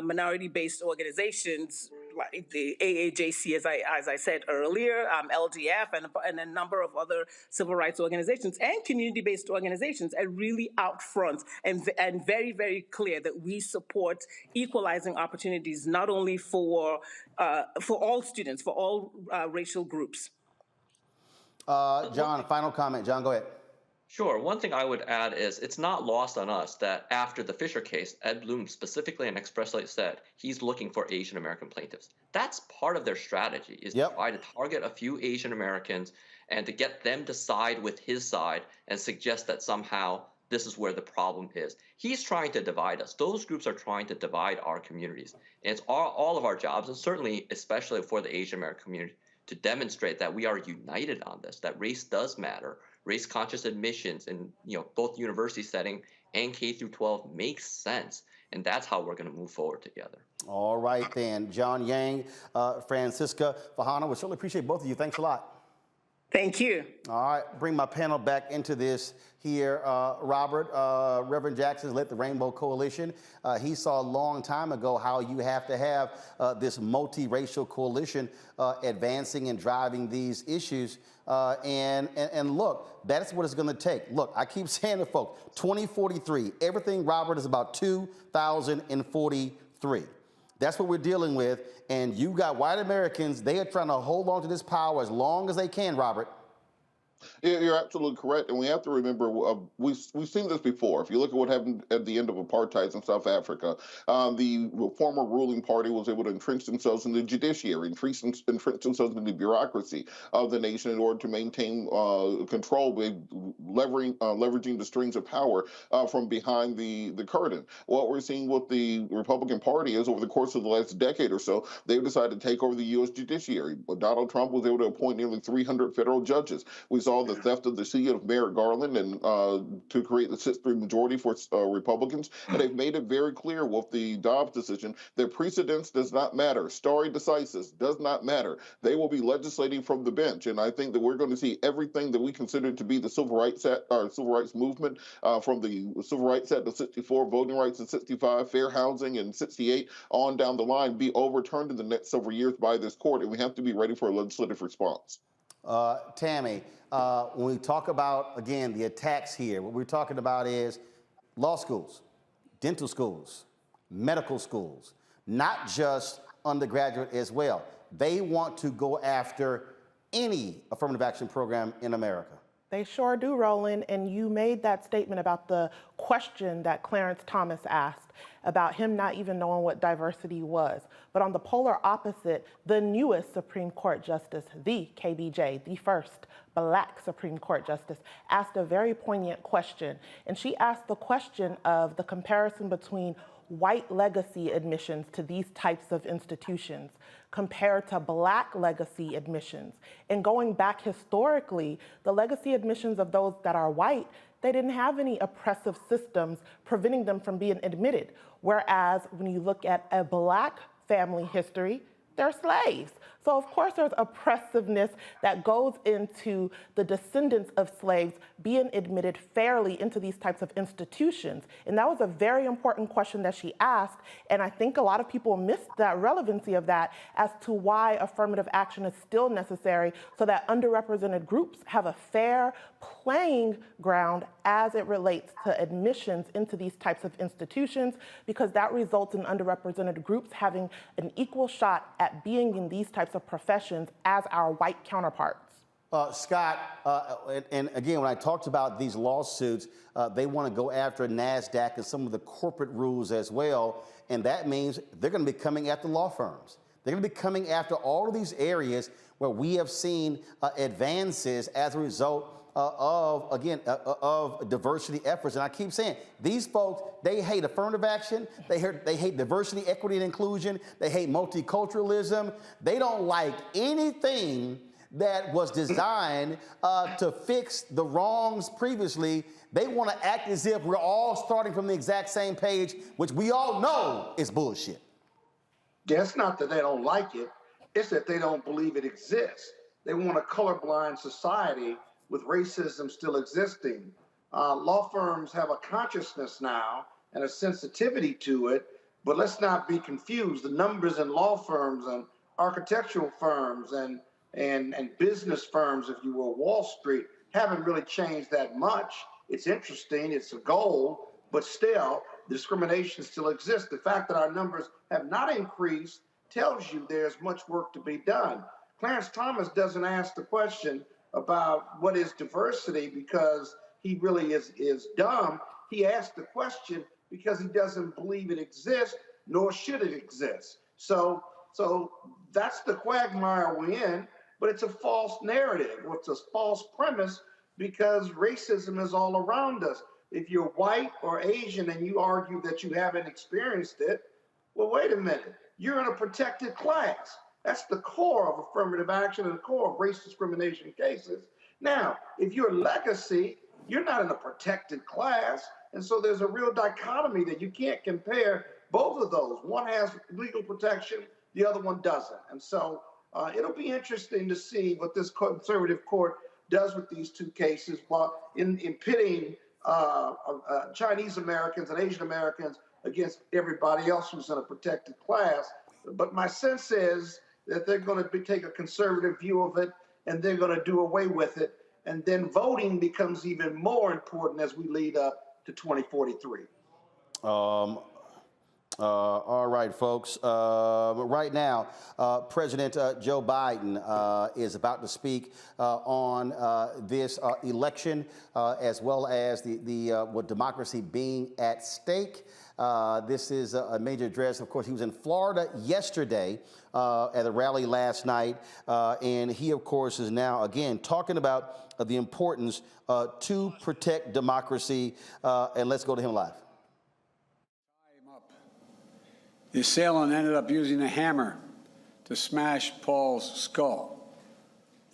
minority-based organizations like the AAJC, as I said earlier, LDF, and a number of other civil rights organizations and community-based organizations are really out front and very, very clear that we support equalizing opportunities not only for all students, for all racial groups. John, final comment. John, go ahead. Sure. One thing I would add is it's not lost on us that after the Fisher case, Ed Blum specifically and expressly said he's looking for Asian American plaintiffs. That's part of their strategy, is to try to target a few Asian Americans and to get them to side with his side and suggest that somehow this is where the problem is. He's trying to divide us. Those groups are trying to divide our communities. And it's all of our jobs, and certainly especially for the Asian American community, to demonstrate that we are united on this, that race does matter. Race-conscious admissions in both university setting and K through 12 makes sense, and that's how we're going to move forward together. All right, then. John Yang, Francisca Fajana, we certainly appreciate both of you. Thanks a lot. Thank you. All right, bring my panel back into this here. Robert, Reverend Jackson led the Rainbow Coalition. He saw a long time ago how you have to have this multiracial coalition advancing and driving these issues. And look, that's what it's going to take. Look, I keep saying to folks, 2043, everything, Robert, is about 2043. That's what we're dealing with. And you got white Americans, they are trying to hold on to this power as long as they can, Robert. Yeah, you're absolutely correct. And we have to remember, we've seen this before. If you look at what happened at the end of apartheid in South Africa, the former ruling party was able to entrench themselves in the judiciary, entrench themselves in the bureaucracy of the nation in order to maintain control, leveraging the strings of power from behind the curtain. What we're seeing with the Republican Party is over the course of the last decade or so, they've decided to take over the U.S. judiciary. Donald Trump was able to appoint nearly 300 federal judges. We saw saw the theft of the seat of Merrick Garland and to create the 6-3 majority for Republicans. And they've made it very clear with the Dobbs decision that precedence does not matter. Stare decisis does not matter. They will be legislating from the bench. And I think that we're going to see everything that we consider to be the civil rights movement, from the Civil Rights Act of 64, voting rights in 65, fair housing in 68, on down the line, be overturned in the next several years by this court, and we have to be ready for a legislative response. Tammy, when we talk about, again, the attacks here, what we're talking about is law schools, dental schools, medical schools, not just undergraduate as well. They want to go after any affirmative action program in America. They sure do, Roland, and you made that statement about the question that Clarence Thomas asked about him not even knowing what diversity was. But on the polar opposite, the newest Supreme Court Justice, the KBJ, the first Black Supreme Court Justice, asked a very poignant question. And she asked the question of the comparison between white legacy admissions to these types of institutions compared to Black legacy admissions. And going back historically, the legacy admissions of those that are white, they didn't have any oppressive systems preventing them from being admitted. Whereas when you look at a Black family history, they're slaves. So of course there's oppressiveness that goes into the descendants of slaves being admitted fairly into these types of institutions. And that was a very important question that she asked. And I think a lot of people missed that relevancy of that as to why affirmative action is still necessary so that underrepresented groups have a fair playing ground as it relates to admissions into these types of institutions, because that results in underrepresented groups having an equal shot at being in these types of professions as our white counterparts. Scott, and again, when I talked about these lawsuits, they want to go after NASDAQ and some of the corporate rules as well, and that means they're going to be coming after law firms. They're going to be coming after all of these areas where we have seen advances as a result of diversity efforts. And I keep saying, these folks, they hate affirmative action, they hate diversity, equity, and inclusion, they hate multiculturalism, they don't like anything that was designed to fix the wrongs previously. They want to act as if we're all starting from the exact same page, which we all know is bullshit. Yeah, it's not that they don't like it, it's that they don't believe it exists. They want a colorblind society with racism still existing. Law firms have a consciousness now and a sensitivity to it, but let's not be confused. The numbers in law firms and architectural firms and business firms, if you will, Wall Street, haven't really changed that much. It's interesting, it's a goal, but still, discrimination still exists. The fact that our numbers have not increased tells you there's much work to be done. Clarence Thomas doesn't ask the question about what is diversity because he really is dumb. He asked the question because he doesn't believe it exists, nor should it exist. So that's the quagmire we're in, but it's a false narrative. It's a false premise because racism is all around us. If you're white or Asian and you argue that you haven't experienced it, well, wait a minute. You're in a protected class. That's the core of affirmative action and the core of race discrimination cases. Now, if you're legacy, you're not in a protected class. And so there's a real dichotomy that you can't compare both of those. One has legal protection, the other one doesn't. And so it'll be interesting to see what this conservative court does with these two cases while in pitting Chinese Americans and Asian Americans against everybody else who's in a protected class. But my sense is that they're going to take a conservative view of it and they're going to do away with it. And then voting becomes even more important as we lead up to 2043. All right, folks. Right now, President Joe Biden is about to speak on this election, as well as with democracy being at stake. This is a major address. Of course, he was in Florida yesterday at a rally last night, and he, of course, is now again talking about the importance to protect democracy. And let's go to him live. The assailant ended up using a hammer to smash Paul's skull.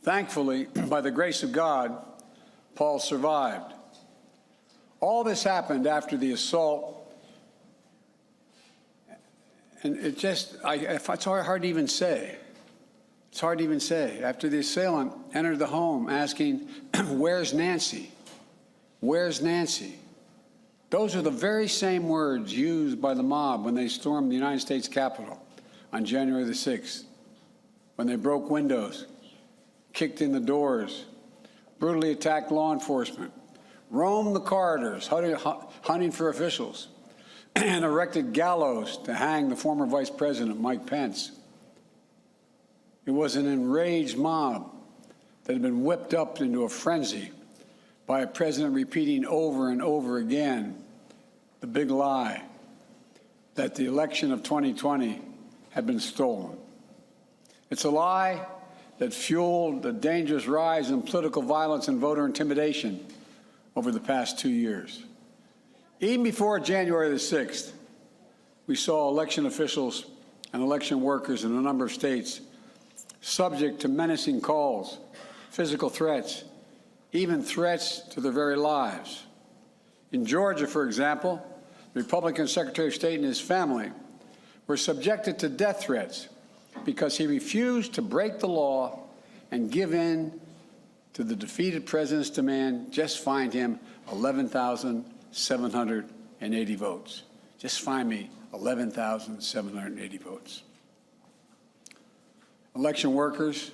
Thankfully, by the grace of God, Paul survived. All this happened after the assault, and it's hard to even say. It's hard to even say. After the assailant entered the home asking, "Where's Nancy? Where's Nancy?" Those are the very same words used by the mob when they stormed the United States Capitol on January the 6th, when they broke windows, kicked in the doors, brutally attacked law enforcement, roamed the corridors, hunting for officials, and erected gallows to hang the former Vice President, Mike Pence. It was an enraged mob that had been whipped up into a frenzy by a president repeating over and over again the big lie that the election of 2020 had been stolen. It's a lie that fueled the dangerous rise in political violence and voter intimidation over the past 2 years. Even before January the 6th, we saw election officials and election workers in a number of states subject to menacing calls, physical threats, even threats to their very lives. In Georgia, for example, the Republican Secretary of State and his family were subjected to death threats because he refused to break the law and give in to the defeated president's demand, just find him 11,780 votes. Just find me 11,780 votes. Election workers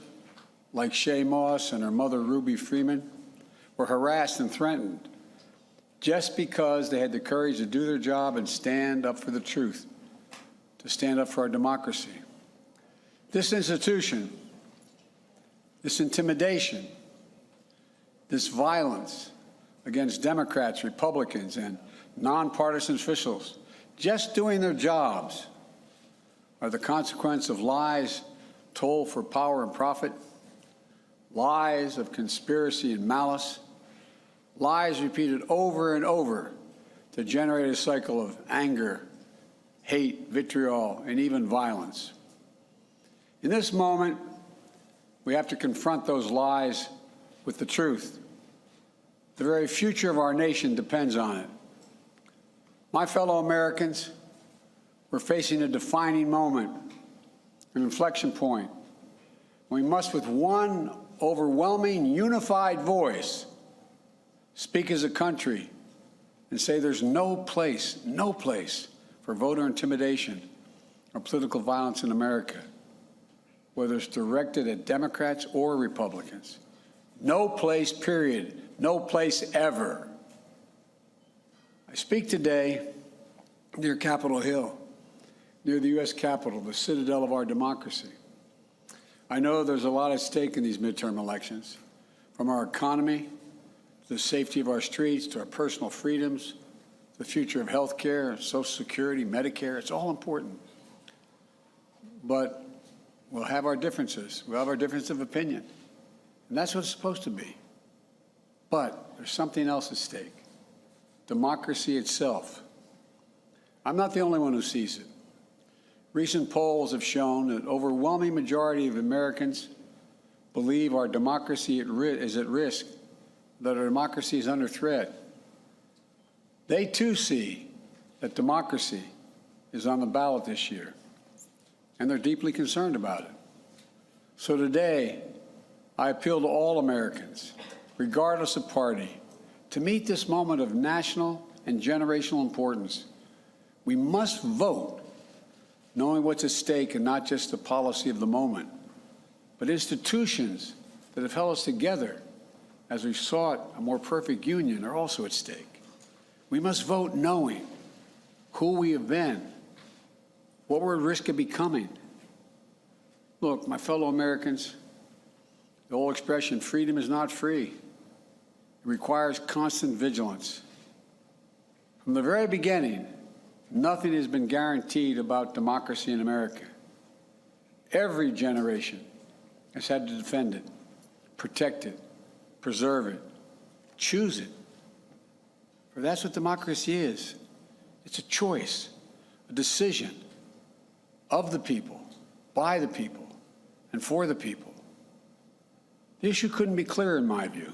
like Shay Moss and her mother, Ruby Freeman, were harassed and threatened just because they had the courage to do their job and stand up for the truth, to stand up for our democracy. This institution, this intimidation, this violence against Democrats, Republicans, and nonpartisan officials just doing their jobs are the consequence of lies told for power and profit, lies of conspiracy and malice, lies repeated over and over to generate a cycle of anger, hate, vitriol, and even violence. In this moment, we have to confront those lies with the truth. The very future of our nation depends on it. My fellow Americans, we're facing a defining moment, an inflection point. We must, with one overwhelming, unified voice, speak as a country and say there's no place for voter intimidation or political violence in America, whether it's directed at Democrats or Republicans. No place, period. No place ever. I speak today near Capitol Hill, near the U.S. Capitol, the citadel of our democracy. I know there's a lot at stake in these midterm elections, from our economy, to the safety of our streets, to our personal freedoms, to the future of health care, Social Security, Medicare. It's all important. But we'll have our differences. We'll have our difference of opinion. And that's what it's supposed to be. But there's something else at stake. Democracy itself. I'm not the only one who sees it. Recent polls have shown that overwhelming majority of Americans believe our democracy is at risk, that our democracy is under threat. They too see that democracy is on the ballot this year, and they're deeply concerned about it. So today, I appeal to all Americans, regardless of party, to meet this moment of national and generational importance. We must vote knowing what's at stake and not just the policy of the moment, but institutions that have held us together as we've sought a more perfect union are also at stake. We must vote knowing who we have been, what we're at risk of becoming. Look, my fellow Americans, the old expression, freedom is not free. It requires constant vigilance. From the very beginning, nothing has been guaranteed about democracy in America. Every generation has had to defend it, protect it, preserve it, choose it. For that's what democracy is. It's a choice, a decision of the people, by the people, and for the people. The issue couldn't be clearer in my view.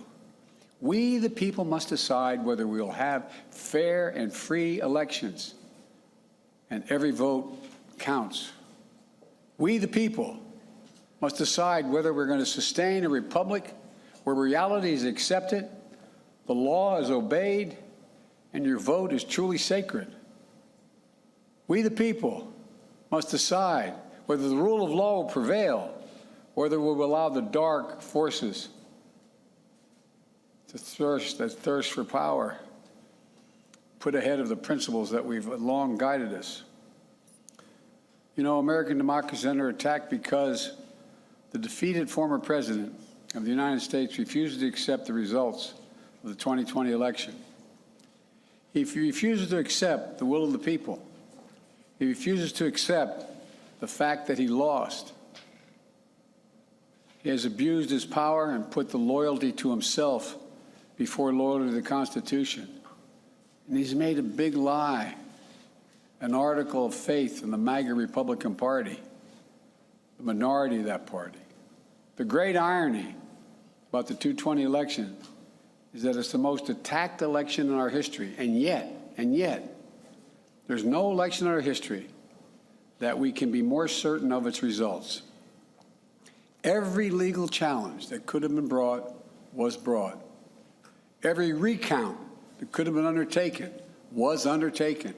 We, the people, must decide whether we will have fair and free elections, and every vote counts. We, the people, must decide whether we're going to sustain a republic where reality is accepted, the law is obeyed, and your vote is truly sacred. We, the people, must decide whether the rule of law will prevail, or whether we will allow the dark forces that thirst for power put ahead of the principles that we've long guided us. You know, American democracy is under attack because the defeated former president of the United States refuses to accept the results of the 2020 election. He refuses to accept the will of the people. He refuses to accept the fact that he lost. He has abused his power and put the loyalty to himself before loyalty to the Constitution. And he's made a big lie an article of faith in the MAGA Republican Party, the minority of that party. The great irony about the 2020 election is that it's the most attacked election in our history, and yet, there's no election in our history that we can be more certain of its results. Every legal challenge that could have been brought was brought. Every recount that could have been undertaken was undertaken.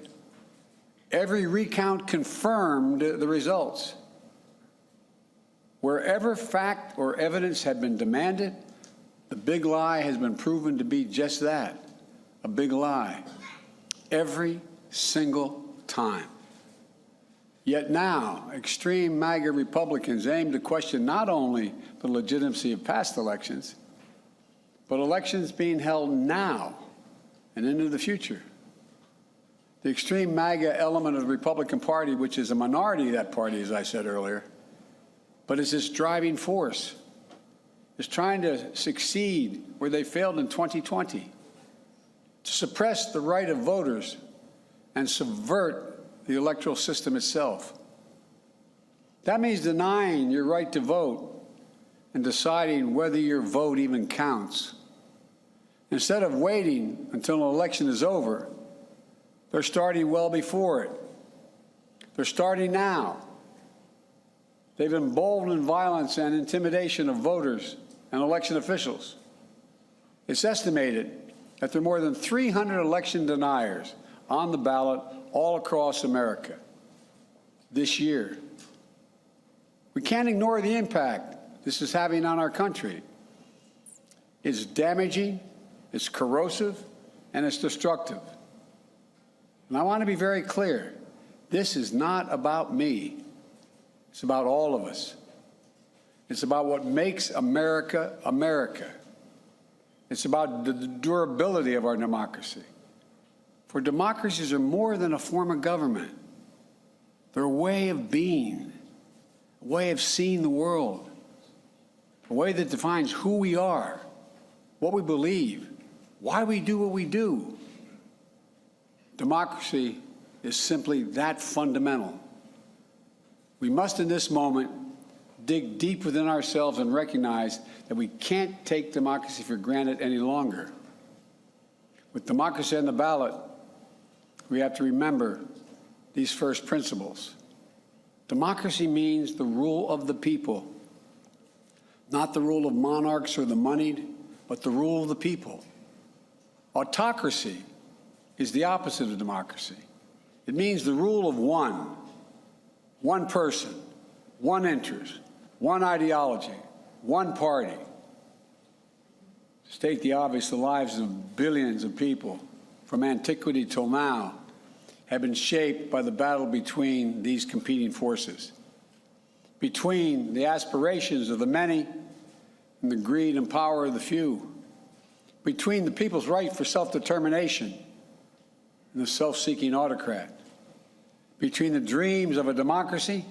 Every recount confirmed the results. Wherever fact or evidence had been demanded, the big lie has been proven to be just that, a big lie, every single time. Yet now, extreme MAGA Republicans aim to question not only the legitimacy of past elections, but elections being held now and into the future. The extreme MAGA element of the Republican Party, which is a minority of that party, as I said earlier, but is its driving force, is trying to succeed where they failed in 2020, to suppress the right of voters and subvert the electoral system itself. That means denying your right to vote and deciding whether your vote even counts. Instead of waiting until an election is over, they're starting well before it. They're starting now. They've emboldened violence and intimidation of voters and election officials. It's estimated that there are more than 300 election deniers on the ballot all across America this year. We can't ignore the impact this is having on our country. It's damaging, it's corrosive, and it's destructive. And I want to be very clear. This is not about me. It's about all of us. It's about what makes America, America. It's about the durability of our democracy. For democracies are more than a form of government. They're a way of being, a way of seeing the world, a way that defines who we are, what we believe, why we do what we do. Democracy is simply that fundamental. We must, in this moment, dig deep within ourselves and recognize that we can't take democracy for granted any longer. With democracy on the ballot, we have to remember these first principles. Democracy means the rule of the people, not the rule of monarchs or the moneyed, but the rule of the people. Autocracy is the opposite of democracy. It means the rule of one person, one interest, one ideology, one party. To state the obvious, the lives of billions of people from antiquity till now have been shaped by the battle between these competing forces, between the aspirations of the many and the greed and power of the few, between the people's right for self-determination and the self-seeking autocrat, between the dreams of a democracy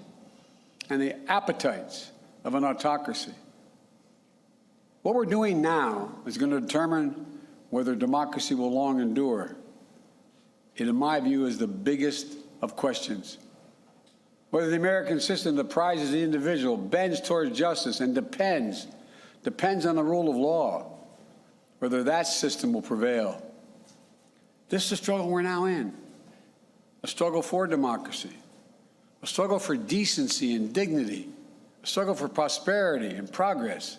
and the appetites of an autocracy. What we're doing now is going to determine whether democracy will long endure. It, in my view, is the biggest of questions. Whether the American system that prizes the individual, bends towards justice, and depends on the rule of law, whether that system will prevail. This is the struggle we're now in, a struggle for democracy, a struggle for decency and dignity, a struggle for prosperity and progress,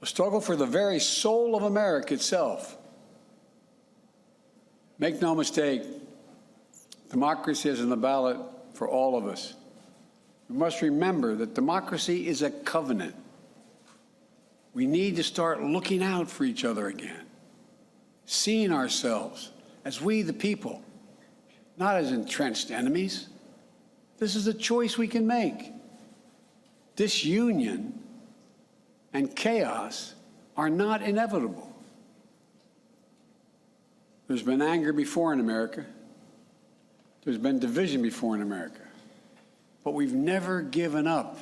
a struggle for the very soul of America itself. Make no mistake, democracy is on the ballot for all of us. We must remember that democracy is a covenant. We need to start looking out for each other again, seeing ourselves as we the people, not as entrenched enemies. This is a choice we can make. Disunion and chaos are not inevitable. There's been anger before in America. There's been division before in America. But we've never given up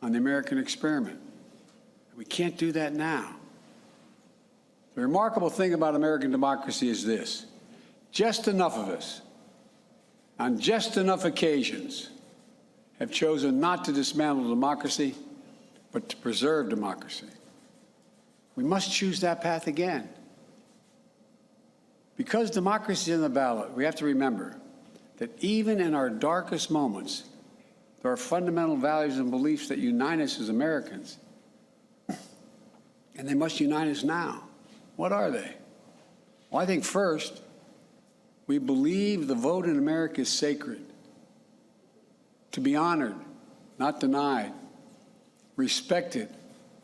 on the American experiment. We can't do that now. The remarkable thing about American democracy is this: just enough of us, on just enough occasions, have chosen not to dismantle democracy, but to preserve democracy. We must choose that path again. Because democracy is on the ballot, we have to remember that even in our darkest moments, there are fundamental values and beliefs that unite us as Americans. And they must unite us now. What are they? Well, I think first, we believe the vote in America is sacred, to be honored, not denied, respected,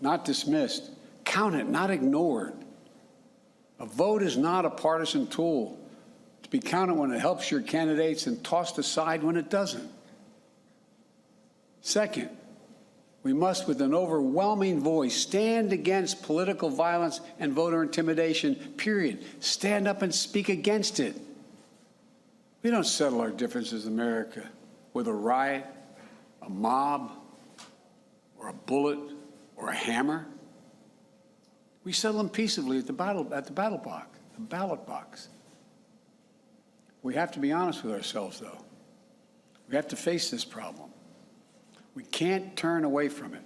not dismissed, counted, not ignored. A vote is not a partisan tool to be counted when it helps your candidates and tossed aside when it doesn't. Second, we must, with an overwhelming voice, stand against political violence and voter intimidation, period. Stand up and speak against it. We don't settle our differences in America with a riot, a mob, or a bullet, or a hammer. We settle them peaceably at the ballot box. We have to be honest with ourselves, though. We have to face this problem. We can't turn away from it.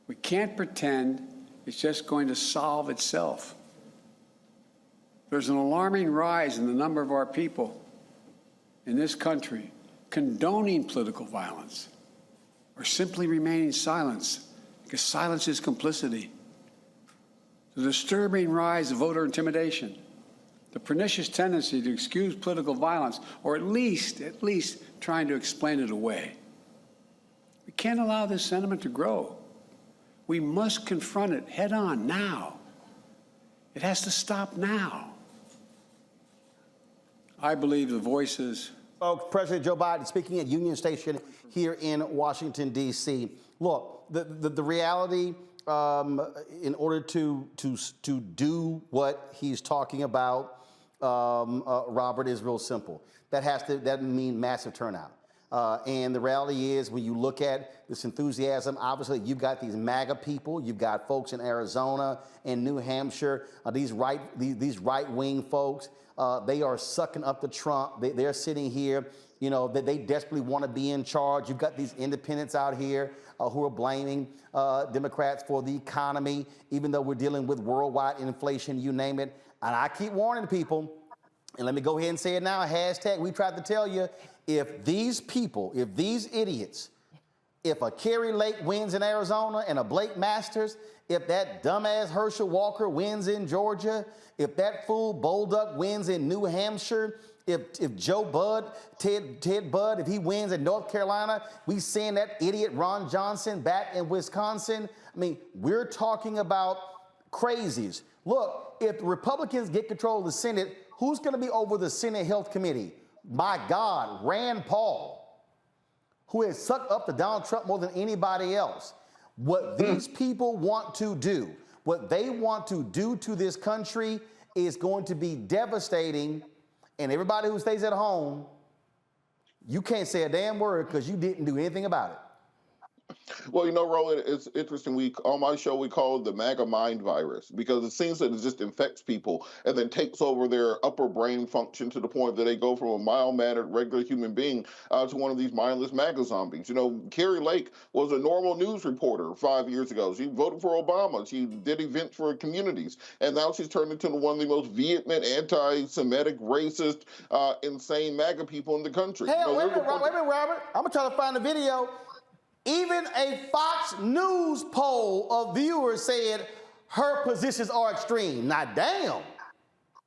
We can't pretend it's just going to solve itself. There's an alarming rise in the number of our people in this country condoning political violence or simply remaining silent, because silence is complicity. The disturbing rise of voter intimidation, the pernicious tendency to excuse political violence, or at least trying to explain it away. We can't allow this sentiment to grow. We must confront it head on now. It has to stop now. I believe the voices. Folks, President Joe Biden speaking at Union Station here in Washington, D.C. Look, the reality, in order to do what he's talking about, Robert, is real simple. That means massive turnout. And the reality is, when you look at this enthusiasm, obviously you've got these MAGA people, you've got folks in Arizona and New Hampshire, these right-wing folks, they are sucking up to Trump. They're sitting here, that they desperately want to be in charge. You've got these independents out here who are blaming Democrats for the economy, even though we're dealing with worldwide inflation, you name it. And I keep warning people, and let me go ahead and say it now, hashtag, we tried to tell you, if these people, if these idiots, if a Kerry Lake wins in Arizona and a Blake Masters, if that dumbass Herschel Walker wins in Georgia, if that fool Bolduc wins in New Hampshire, if Joe Budd, Ted Budd, if he wins in North Carolina, we send that idiot Ron Johnson back in Wisconsin. I mean, we're talking about crazies. Look, if the Republicans get control of the Senate, who's going to be over the Senate Health Committee? My God, Rand Paul, who has sucked up to Donald Trump more than anybody else. What these people want to do, what they want to do to this country is going to be devastating. And everybody who stays at home, you can't say a damn word because you didn't do anything about it. Well, Roland, it's interesting. On my show we call it the MAGA mind virus because it seems that it just infects people and then takes over their upper brain function to the point that they go from a mild-mannered, regular human being to one of these mindless MAGA zombies. Carrie Lake was a normal news reporter 5 years ago. She voted for Obama. She did events for communities, and now she's turned into one of the most vehement, anti-Semitic, racist, insane MAGA people in the country. Hell, wait a minute, Robert. I'm gonna try to find the video. Even a Fox News poll of viewers said her positions are extreme. Now, damn.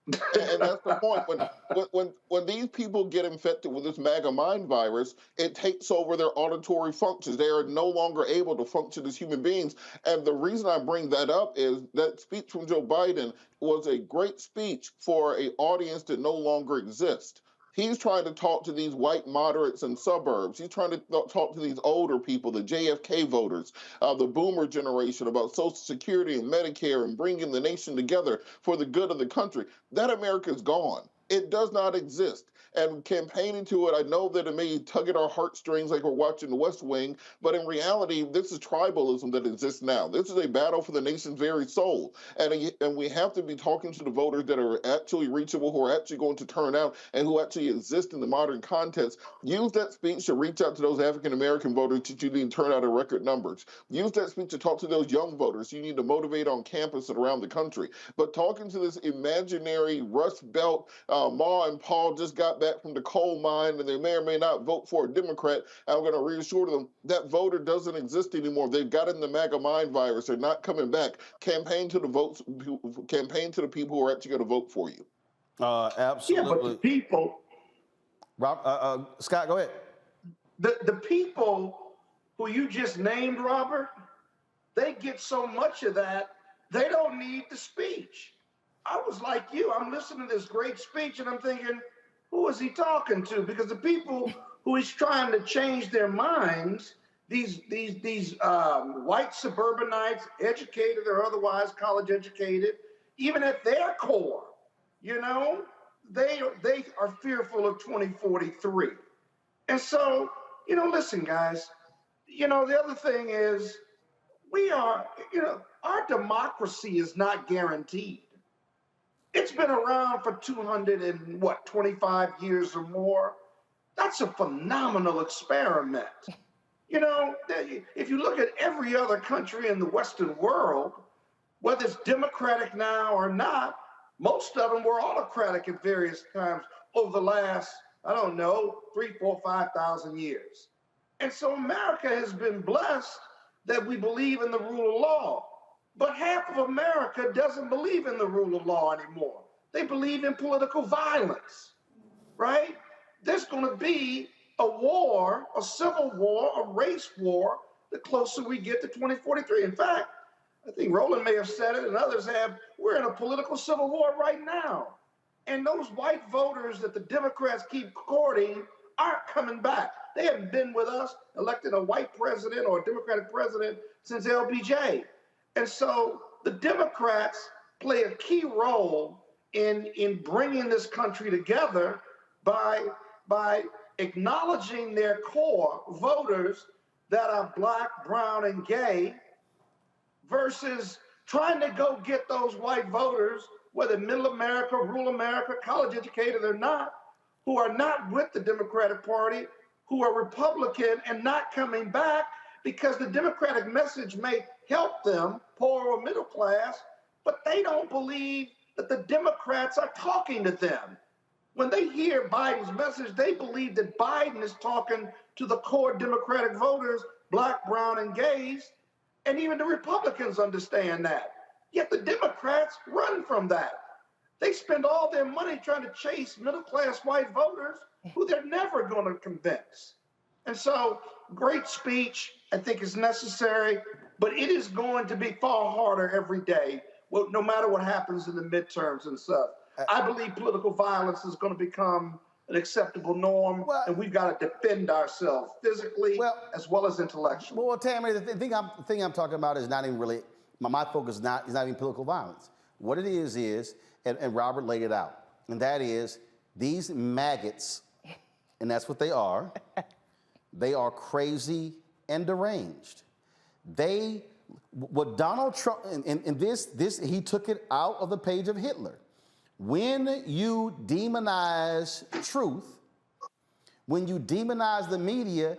And that's the point. When these people get infected with this MAGA mind virus, it takes over their auditory functions. They are no longer able to function as human beings. And the reason I bring that up is that speech from Joe Biden was a great speech for an audience that no longer exists. He's trying to talk to these white moderates in suburbs. He's trying to talk to these older people, the JFK voters, the boomer generation, about Social Security and Medicare and bringing the nation together for the good of the country. That America is gone. It does not exist. And campaigning to it, I know that it may tug at our heartstrings like we're watching The West Wing, but in reality, this is tribalism that exists now. This is a battle for the nation's very soul. And we have to be talking to the voters that are actually reachable, who are actually going to turn out, and who actually exist in the modern context. Use that speech to reach out to those African-American voters that you need to turn out in record numbers. Use that speech to talk to those young voters you need to motivate on campus and around the country. But talking to this imaginary Rust Belt, Ma and Paul just got back from the coal mine and they may or may not vote for a Democrat, I'm going to reassure them that voter doesn't exist anymore. They've got in the MAGA mind virus. They're not coming back. Campaign to the people who are actually going to vote for you. Absolutely. Yeah, but the people. Scott, go ahead. The people who you just named, Robert, they get so much of that, they don't need the speech. I was like you. I'm listening to this great speech and I'm thinking, who is he talking to? Because the people who he's trying to change their minds, these white suburbanites, educated or otherwise college educated, even at their core, they are fearful of 2043. And so, listen, guys, the other thing is our democracy is not guaranteed. It's been around for 25 years or more. That's a phenomenal experiment. If you look at every other country in the Western world, whether it's democratic now or not, most of them were autocratic at various times over the last, 3, 4, 5,000 years. And so America has been blessed that we believe in the rule of law. But half of America doesn't believe in the rule of law anymore. They believe in political violence, right? There's going to be a war, a civil war, a race war, the closer we get to 2043. In fact, I think Roland may have said it and others have, we're in a political civil war right now. And those white voters that the Democrats keep courting aren't coming back. They haven't been with us, elected a white president or a Democratic president since LBJ. And so the Democrats play a key role in bringing this country together by acknowledging their core voters that are black, brown, and gay versus trying to go get those white voters, whether middle America, rural America, college educated or not, who are not with the Democratic Party, who are Republican and not coming back because the Democratic message may help them, poor or middle class, but they don't believe that the Democrats are talking to them. When they hear Biden's message, they believe that Biden is talking to the core Democratic voters, black, brown, and gays, and even the Republicans understand that. Yet the Democrats run from that. They spend all their money trying to chase middle-class white voters who they're never going to convince. And so, great speech, I think is necessary, but it is going to be far harder every day, no matter what happens in the midterms and stuff. I believe political violence is going to become an acceptable norm, and we've got to defend ourselves physically as well as intellectually. Well, Tammy, the thing I'm talking about is not even really, my focus is not even political violence. What it is, and Robert laid it out, and that is these maggots, and that's what they are crazy and deranged. What Donald Trump, and this, he took it out of the page of Hitler. When you demonize truth, when you demonize the media,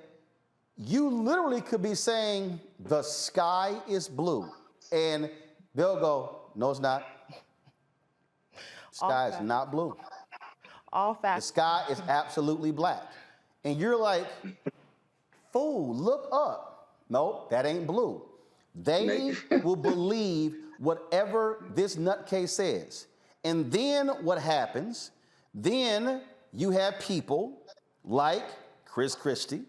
you literally could be saying the sky is blue. And they'll go, no, it's not. The sky is not blue. All facts. The sky is absolutely black. And you're like, fool, look up. Nope, that ain't blue. They will believe whatever this nutcase says. And then what happens? Then you have people like Chris Christie,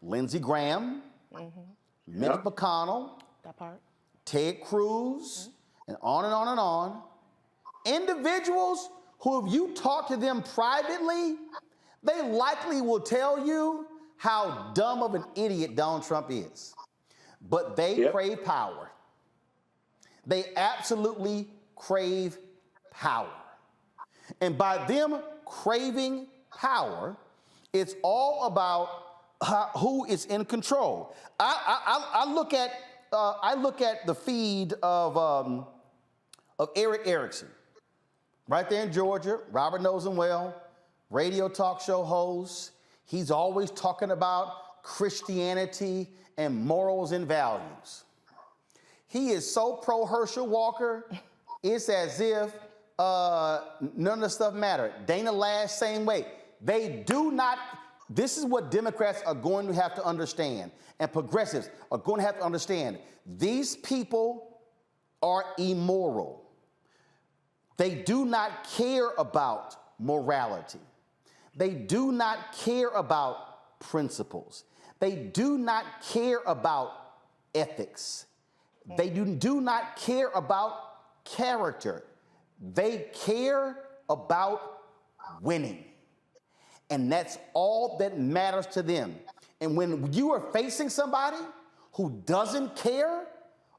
Lindsey Graham, Mitch McConnell, Ted Cruz, and on and on and on. Individuals who, if you talk to them privately, they likely will tell you how dumb of an idiot Donald Trump is. But they crave power. They absolutely crave power. And by them craving power, it's all about who is in control. I look at the feed of Eric Erickson, right there in Georgia. Robert knows him well. Radio talk show host. He's always talking about Christianity and morals and values. He is so pro Herschel Walker, it's as if none of the stuff mattered. Dana Lash, same way. They do not, this is what Democrats are going to have to understand, and progressives are going to have to understand. These people are immoral. They do not care about morality. They do not care about principles. They do not care about ethics. They do not care about character. They care about winning. And that's all that matters to them. And when you are facing somebody who doesn't care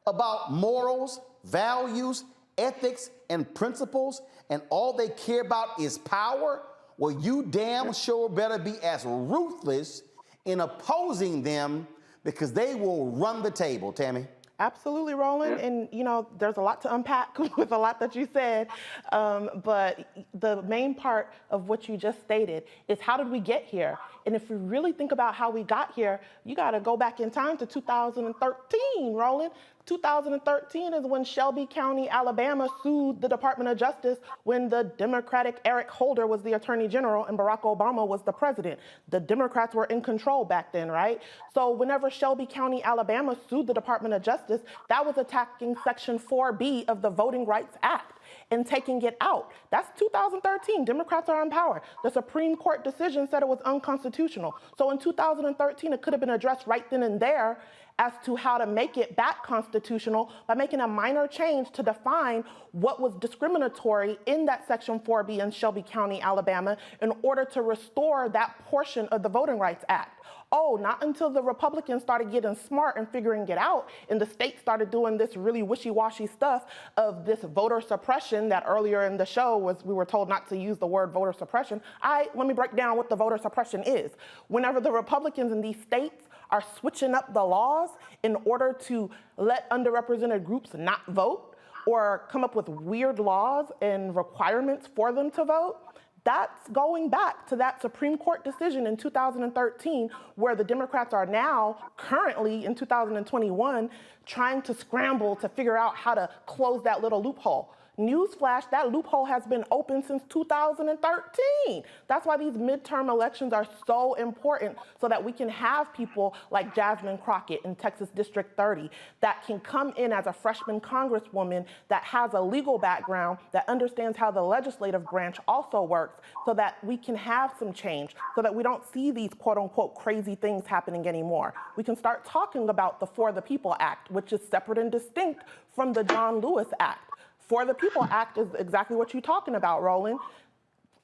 about morals, values, ethics, and principles, and all they care about is power, well, you damn sure better be as ruthless in opposing them, because they will run the table, Tammy. Absolutely, Roland. And, you know, there's a lot to unpack with a lot that you said. But the main part of what you just stated is, how did we get here? And if we really think about how we got here, you got to go back in time to 2013, Roland. 2013 is when Shelby County, Alabama sued the Department of Justice when the Democratic Eric Holder was the Attorney General and Barack Obama was the president. The Democrats were in control back then, right? So whenever Shelby County, Alabama sued the Department of Justice, that was attacking Section 4B of the Voting Rights Act and taking it out. That's 2013. Democrats are in power. The Supreme Court decision said it was unconstitutional. So in 2013, it could have been addressed right then and there as to how to make it back constitutional by making a minor change to define what was discriminatory in that Section 4B in Shelby County, Alabama, in order to restore that portion of the Voting Rights Act. Oh, not until the Republicans started getting smart and figuring it out, and the state started doing this really wishy-washy stuff of this voter suppression that earlier in the show we were told not to use the word voter suppression. Let me break down what the voter suppression is. Whenever the Republicans in these states are switching up the laws in order to let underrepresented groups not vote, or come up with weird laws and requirements for them to vote, that's going back to that Supreme Court decision in 2013, where the Democrats are now, currently in 2021, trying to scramble to figure out how to close that little loophole. Newsflash, that loophole has been open since 2013. That's why these midterm elections are so important, so that we can have people like Jasmine Crockett in Texas District 30 that can come in as a freshman congresswoman that has a legal background, that understands how the legislative branch also works, so that we can have some change, so that we don't see these quote unquote crazy things happening anymore. We can start talking about the For the People Act, which is separate and distinct from the John Lewis Act. For the People Act is exactly what you're talking about, Roland.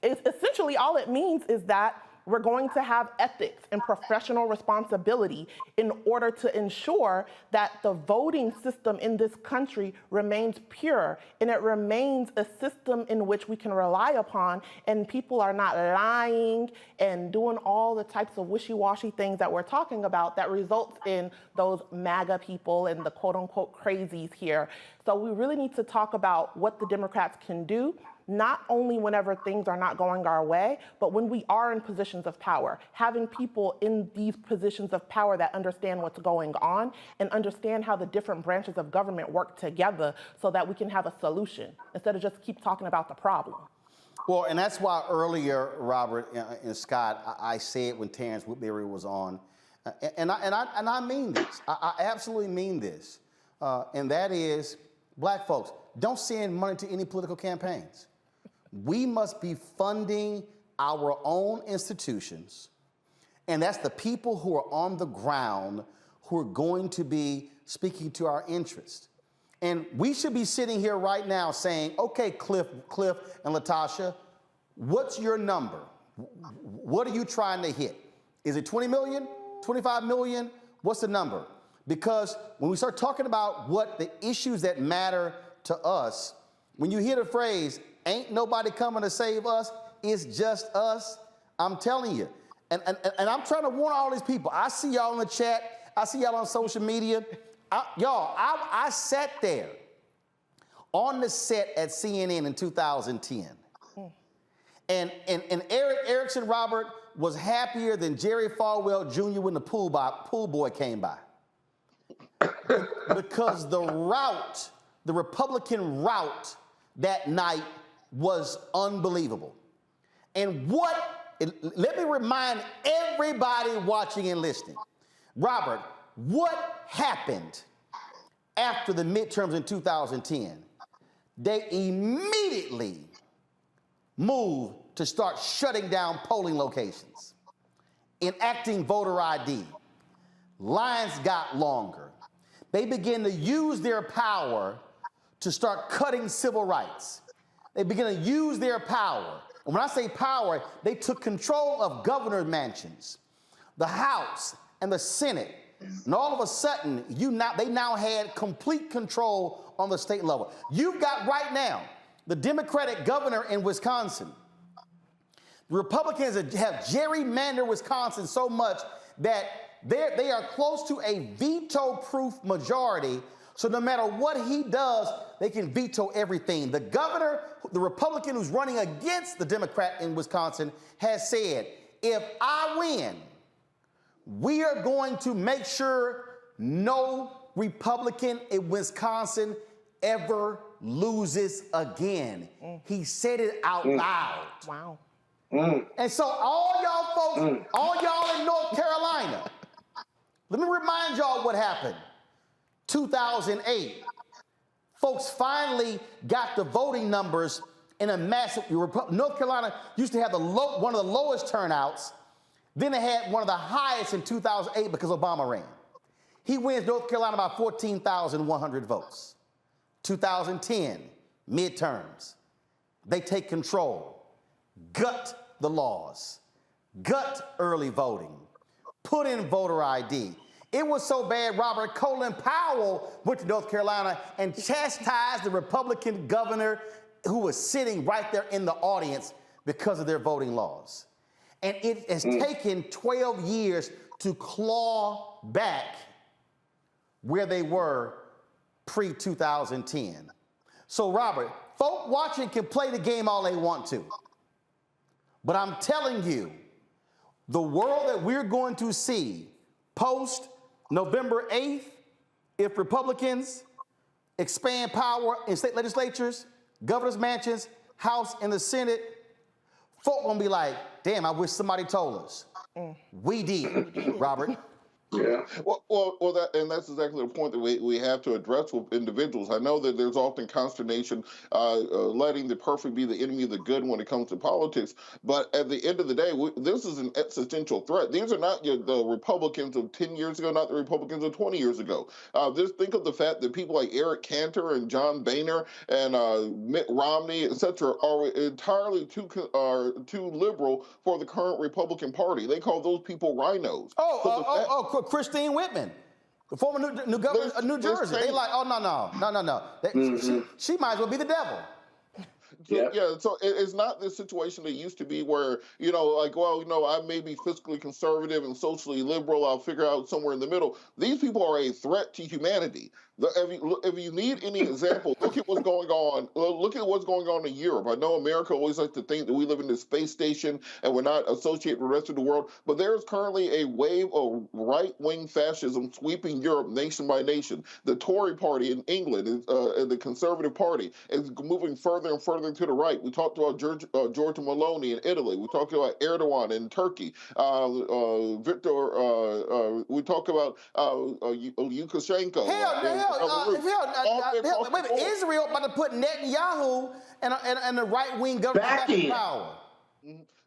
It's essentially, all it means is that We're going to have ethics and professional responsibility in order to ensure that the voting system in this country remains pure and it remains a system in which we can rely upon, and people are not lying and doing all the types of wishy-washy things that we're talking about that results in those MAGA people and the quote-unquote crazies here. So we really need to talk about what the Democrats can do, not only whenever things are not going our way, but when we are in positions of power, having people in these positions of power that understand what's going on and understand how the different branches of government work together so that we can have a solution instead of just keep talking about the problem. Well, and that's why earlier, Robert and Scott, I said when Terrance Woodbury was on, and I mean this, I absolutely mean this, and that is, black folks, don't send money to any political campaigns. We must be funding our own institutions, and that's the people who are on the ground who are going to be speaking to our interests. And we should be sitting here right now saying, okay, Cliff and Latasha, what's your number? What are you trying to hit? Is it 20 million, 25 million? What's the number? Because when we start talking about what the issues that matter to us, when you hear the phrase, ain't nobody coming to save us, it's just us, I'm telling you. And I'm trying to warn all these people. I see y'all in the chat. I see y'all on social media. I sat there on the set at CNN in 2010. And Eric Erickson, Robert, was happier than Jerry Falwell Jr. when the pool boy came by. Because the Republican route that night was unbelievable. And let me remind everybody watching and listening, Robert, what happened after the midterms in 2010? They immediately moved to start shutting down polling locations, enacting voter ID. Lines got longer. They began to use their power to start cutting civil rights. They began to use their power. And when I say power, they took control of governor mansions, the House and the Senate. And all of a sudden, they now had complete control on the state level. You've got right now the Democratic governor in Wisconsin. The Republicans have gerrymandered Wisconsin so much that they are close to a veto-proof majority. So no matter what he does, they can veto everything. The governor, the Republican who's running against the Democrat in Wisconsin, has said, if I win, we are going to make sure no Republican in Wisconsin ever loses again. He said it out loud. Wow. And so all y'all folks, all y'all in North Carolina, let me remind y'all what happened. 2008, folks finally got the voting numbers in a massive. North Carolina used to have one of the lowest turnouts. Then it had one of the highest in 2008 because Obama ran. He wins North Carolina by 14,100 votes. 2010, midterms. They take control, gut the laws, gut early voting, put in voter ID. It was so bad, Robert, Colin Powell went to North Carolina and chastised the Republican governor who was sitting right there in the audience because of their voting laws. And it has taken 12 years to claw back where they were pre-2010. So, Robert, folk watching can play the game all they want to. But I'm telling you, the world that we're going to see post November 8th, if Republicans expand power in state legislatures, governor's mansions, House and the Senate, folk gonna be like, damn, I wish somebody told us. We did, Robert. Yeah. That's exactly the point that we have to address with individuals. I know that there's often consternation, letting the perfect be the enemy of the good when it comes to politics. But at the end of the day, this is an existential threat. These are not the Republicans of 10 years ago, not the Republicans of 20 years ago. Just think of the fact that people like Eric Cantor and John Boehner and Mitt Romney, etc., are entirely too liberal for the current Republican Party. They call those people rhinos. Christine Whitman, the former new governor of New Jersey. They like, oh, no. She might as well be the devil. So it's not this situation that used to be where, I may be fiscally conservative and socially liberal. I'll figure out somewhere in the middle. These people are a threat to humanity. If you need any example, look at what's going on. Look at what's going on in Europe. I know America always likes to think that we live in this space station and we're not associated with the rest of the world, but there is currently a wave of right-wing fascism sweeping Europe nation by nation. The Tory party in England, the Conservative Party, is moving further and further to the right. We talked about Giorgia Meloni in Italy. We talked about Erdogan in Turkey. We talk about Lukashenko. Wait, Israel about to put Netanyahu and the right-wing government back in power.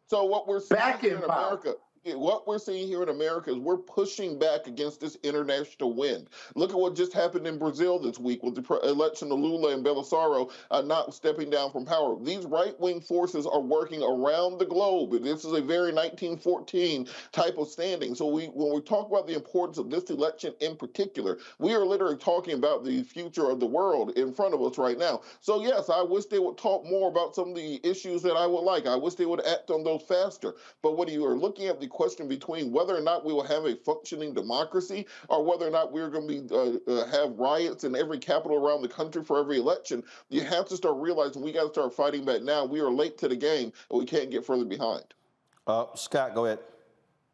So what we're seeing here in America, is we're pushing back against this international wind. Look at what just happened in Brazil this week with the election of Lula and Bolsonaro not stepping down from power. These right-wing forces are working around the globe. This is a very 1914 type of standing. So when we talk about the importance of this election in particular, we are literally talking about the future of the world in front of us right now. So yes, I wish they would talk more about some of the issues that I would like. I wish they would act on those faster. But when you are looking at the question between whether or not we will have a functioning democracy or whether or not we're going to be have riots in every capital around the country for every election, you have to start realizing we got to start fighting back now. We are late to the game, and we can't get further behind. Scott, go ahead.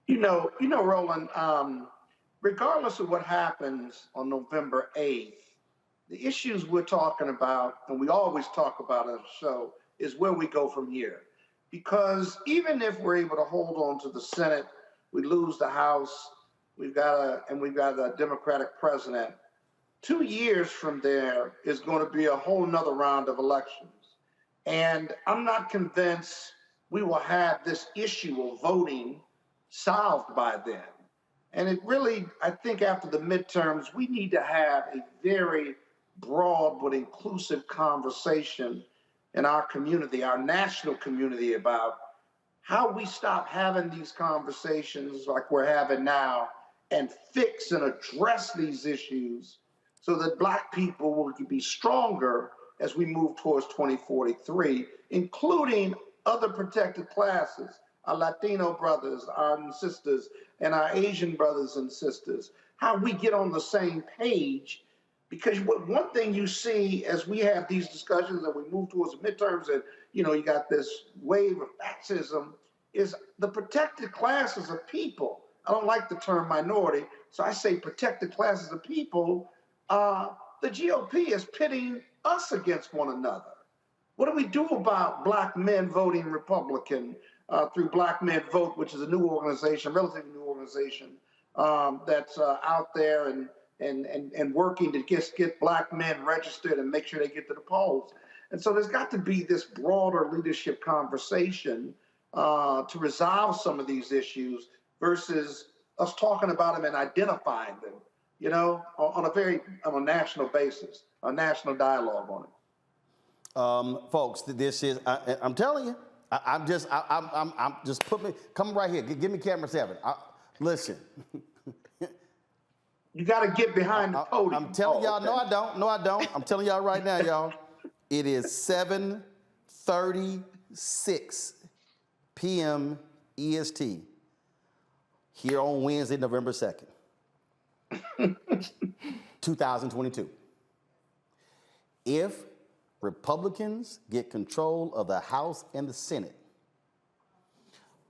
Roland, regardless of what happens on November 8th, the issues we're talking about, and we always talk about on the show, is where we go from here. Because even if we're able to hold on to the Senate, we lose the House, we've got a Democratic president. 2 years from there is going to be a whole nother round of elections. And I'm not convinced we will have this issue of voting solved by then. And it really, I think after the midterms, we need to have a very broad but inclusive conversation in our community, our national community, about how we stop having these conversations like we're having now and fix and address these issues so that Black people will be stronger as we move towards 2043, including other protected classes, our Latino brothers, our sisters, and our Asian brothers and sisters, how we get on the same page. Because one thing you see as we have these discussions and we move towards the midterms and, you got this wave of fascism, is the protected classes of people. I don't like the term minority, so I say protected classes of people. The GOP is pitting us against one another. What do we do about Black men voting Republican through Black Men Vote, which is a new organization, relatively new organization that's out there and working to get Black men registered and make sure they get to the polls. And so there's got to be this broader leadership conversation to resolve some of these issues versus us talking about them and identifying them, on a national basis, a national dialogue on it. Folks, this is, I'm telling you, I'm just come right here. Give me camera 7. Listen. You got to get behind the podium. I'm telling y'all, no, I don't. I'm telling y'all right now, y'all. It is 7:36 p.m. EST here on Wednesday, November 2nd, 2022. If Republicans get control of the House and the Senate,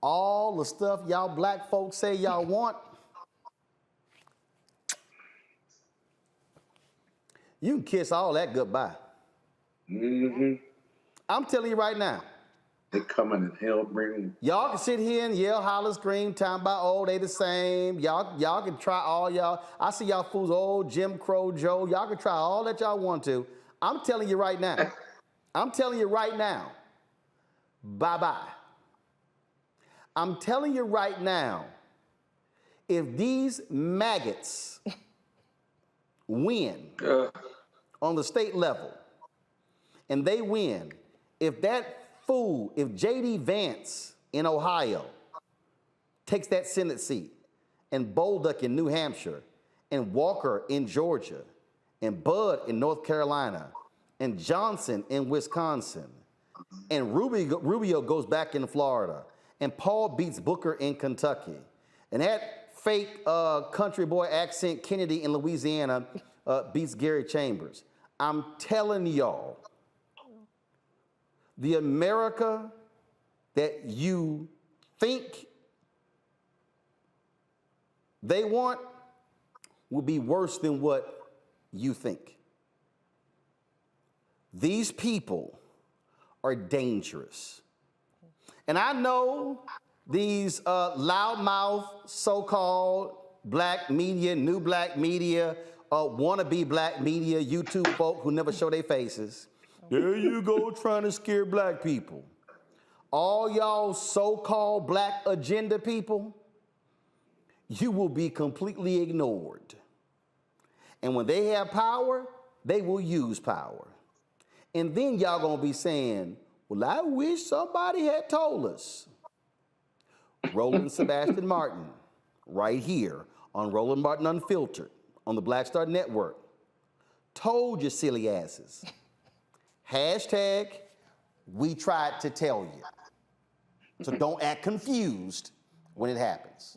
all the stuff y'all Black folks say y'all want, you can kiss all that goodbye. I'm telling you right now, They coming and help bring. Y'all can sit here and yell, holler, scream, time about, oh, they the same. Y'all can try all y'all. I see y'all fools, old Jim Crow Joe. Y'all can try all that y'all want to. I'm telling you right now. Bye-bye. I'm telling you right now, if these maggots win on the state level, and they win, if J.D. Vance in Ohio takes that Senate seat, and Bolduc in New Hampshire, and Walker in Georgia, and Bud in North Carolina, and Johnson in Wisconsin, and Rubio goes back in Florida, and Paul beats Booker in Kentucky, and that fake country boy accent Kennedy in Louisiana beats Gary Chambers. I'm telling y'all, the America that you think they want will be worse than what you think. These people are dangerous. And I know these loudmouth, so-called black media, new black media, wannabe black media, YouTube folk who never show their faces. There you go, trying to scare black people. All y'all so-called black agenda people, you will be completely ignored. And when they have power, they will use power. And then y'all gonna be saying, well, I wish somebody had told us. Roland Sebastian Martin, right here on Roland Martin Unfiltered on the Black Star Network, told you silly asses. Hashtag, we tried to tell you. So don't act confused when it happens.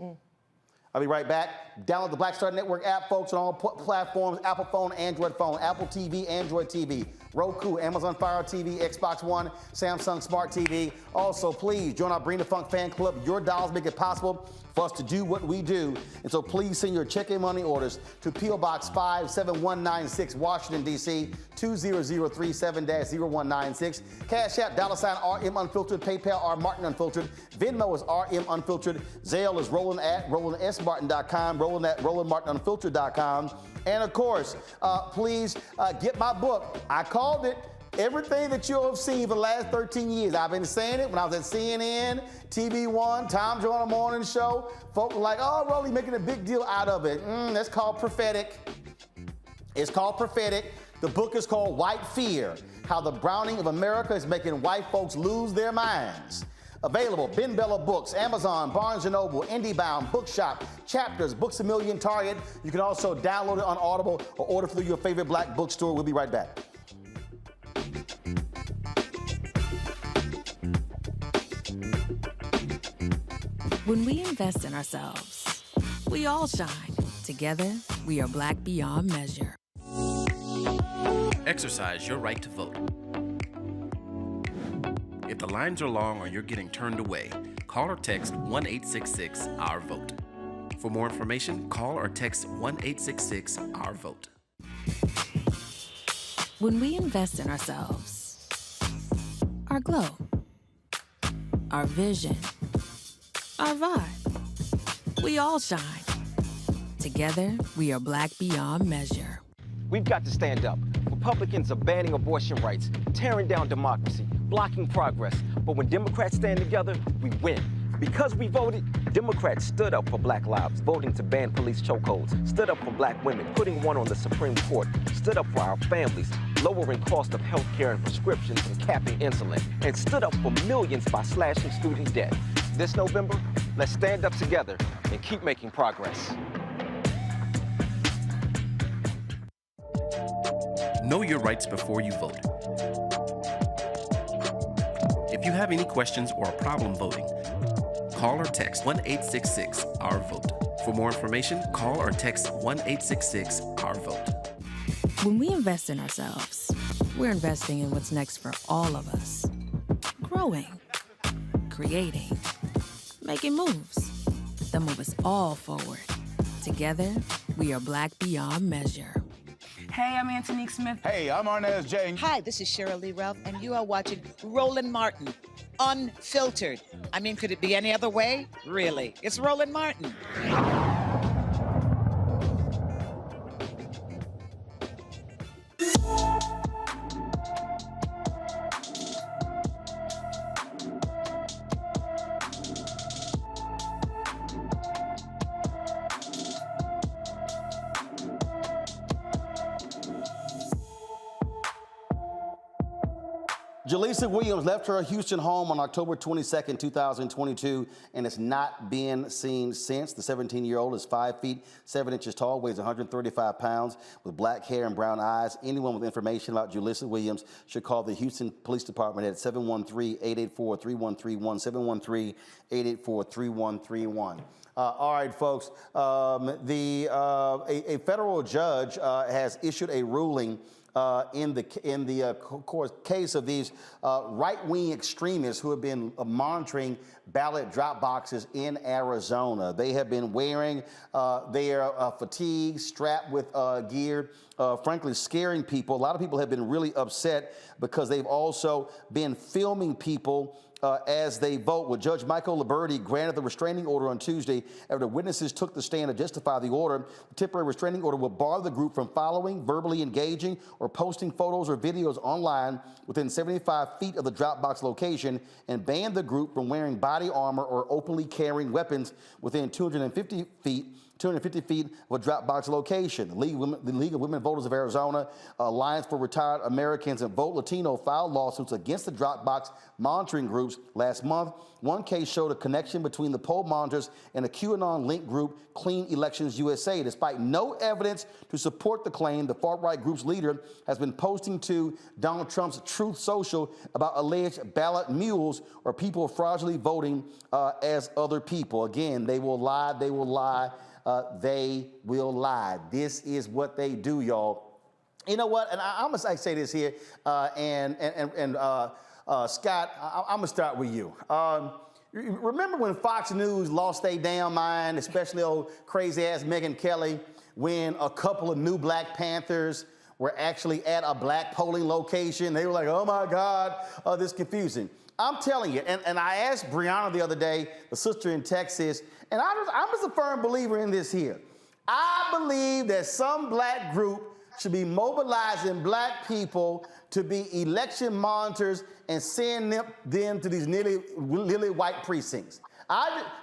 I'll be right back. Download the Black Star Network app, folks, on all platforms, Apple phone, Android phone, Apple TV, Android TV, Roku, Amazon Fire TV, Xbox One, Samsung Smart TV. Also, please join our Bring the Funk fan club. Your dollars make it possible for us to do what we do. And so please send your check and money orders to P.O. Box 57196, Washington, D.C., 20037-0196. Cash App, $RM Unfiltered, PayPal, R Martin Unfiltered. Venmo is RM Unfiltered. Zelle is Roland at RolandSMartin.com, Roland at RolandMartinUnfiltered.com. And of course, please get my book. I called it. Everything that you'll have seen for the last 13 years. I've been saying it when I was at CNN, TV One, Tom Joyner Morning Show. Folks were like, oh, Rolly making a big deal out of it. That's called prophetic. It's called prophetic. The book is called White Fear, How the Browning of America is Making White Folks Lose Their Minds. Available, Ben Bella Books, Amazon, Barnes & Noble, IndieBound, Bookshop, Chapters, Books A Million, Target. You can also download it on Audible or order through your favorite black bookstore. We'll be right back. When we invest in ourselves, we all shine. Together, we are black beyond measure. Exercise your right to vote. If the lines are long or you're getting turned away, call or text 1-866-OUR-VOTE. For more information, call or text 1-866-OUR-VOTE. When we invest in ourselves, our glow, our vision, our vibe, we all shine. Together, we are black beyond measure. We've got to stand up. Republicans are banning abortion rights, tearing down democracy, blocking progress. But when Democrats stand together, we win. Because we voted, Democrats stood up for black lives, voting to ban police chokeholds, stood up for black women, putting one on the Supreme Court, stood up for our families, lowering cost of health care and prescriptions and capping insulin, and stood up for millions by slashing student debt. This November, let's stand up together and keep making progress. Know your rights before you vote. If you have any questions or a problem voting, call or text 1-866-OUR-VOTE. For more information, call or text 1-866-OUR-VOTE. When we invest in ourselves, we're investing in what's next for all of us. Growing, creating, making moves that move us all forward. Together, we are black beyond measure. Hey, I'm Antonique Smith. Hey, I'm Arnez J. Hi, this is Cheryl Lee Ralph, and you are watching Roland Martin. unfiltered. I mean, could it be any other way? Really? It's Roland Martin. Jaleesa Williams left her Houston home on October 22nd, 2022, and has not been seen since. The 17-year-old is 5 feet 7 inches tall, weighs 135 pounds, with black hair and brown eyes. Anyone with information about Jaleesa Williams should call the Houston Police Department at 713-884-3131, 713-884-3131. All right, folks. A federal judge has issued a ruling in the case of these right-wing extremists who have been monitoring ballot drop boxes in Arizona. They have been wearing their fatigues, strapped with gear, frankly scaring people. A lot of people have been really upset because they've also been filming people as they vote. Well, Judge Michael Liberty granted the restraining order on Tuesday after witnesses took the stand to justify the order. The temporary restraining order will bar the group from following, verbally engaging, or posting photos or videos online within 75 feet of the Dropbox location, and ban the group from wearing body armor or openly carrying weapons within 250 feet of a Dropbox location. The League of Women Voters of Arizona, Alliance for Retired Americans, and Vote Latino filed lawsuits against the Dropbox monitoring groups last month. One case showed a connection between the poll monitors and a QAnon-linked group, Clean Elections USA. Despite no evidence to support the claim, the far-right group's leader has been posting to Donald Trump's Truth Social about alleged ballot mules or people fraudulently voting as other people. Again, they will lie, they will lie. They will lie. This is what they do, y'all. You know what? And I'm gonna say this here, Scott, I'm gonna start with you. Remember when Fox News lost their damn mind, especially old crazy-ass Megyn Kelly, when a couple of new Black Panthers were actually at a black polling location? They were like, oh my God, this is confusing. I'm telling you, and I asked Brianna the other day, the sister in Texas, and I'm just a firm believer in this here. I believe that some black group should be mobilizing black people to be election monitors and send them to these lily white precincts.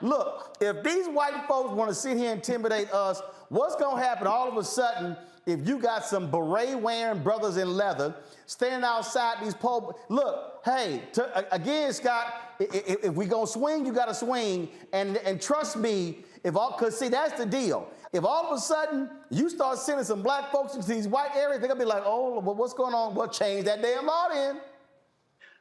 Look, if these white folks want to sit here and intimidate us, what's going to happen all of a sudden if you got some beret-wearing brothers in leather standing outside these polls? Look, hey, again, Scott, if we gonna swing, you gotta swing, and trust me, because see, that's the deal. If all of a sudden you start sending some black folks into these white areas, they're gonna be like, oh, well, what's going on? Well, change that damn law then.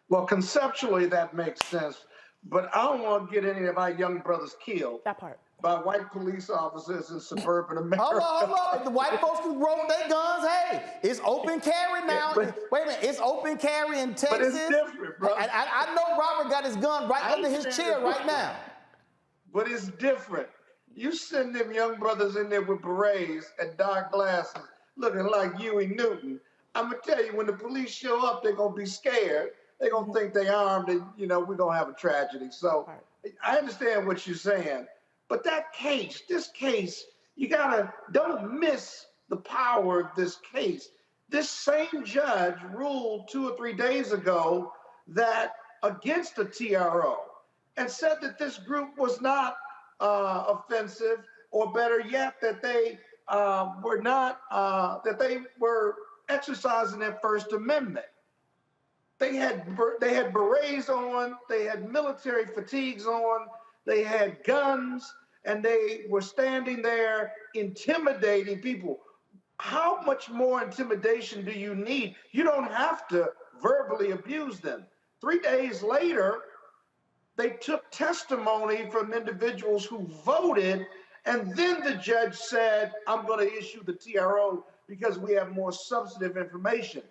Well, conceptually, that makes sense, but I don't want to get any of our young brothers killed. That part. By white police officers in suburban America. Hold on. If the white folks can roll their guns, hey, it's open carry now. Wait a minute, it's open carry in Texas. But it's different, bro. I know Robert got his gun right under his chair right now. But it's different. You send them young brothers in there with berets and dark glasses, looking like Huey Newton. I'm gonna tell you, when the police show up, they're gonna be scared. They're gonna think they armed, and we're gonna have a tragedy. So I understand what you're saying. But this case, don't miss the power of this case. This same judge ruled 2 or 3 days ago that against the TRO and said that this group was not offensive, or better yet, that they were exercising their First Amendment. They had berets on, they had military fatigues on, they had guns, and they were standing there intimidating people. How much more intimidation do you need? You don't have to verbally abuse them. 3 days later, they took testimony from individuals who voted, and then the judge said, I'm going to issue the TRO because we have more substantive information.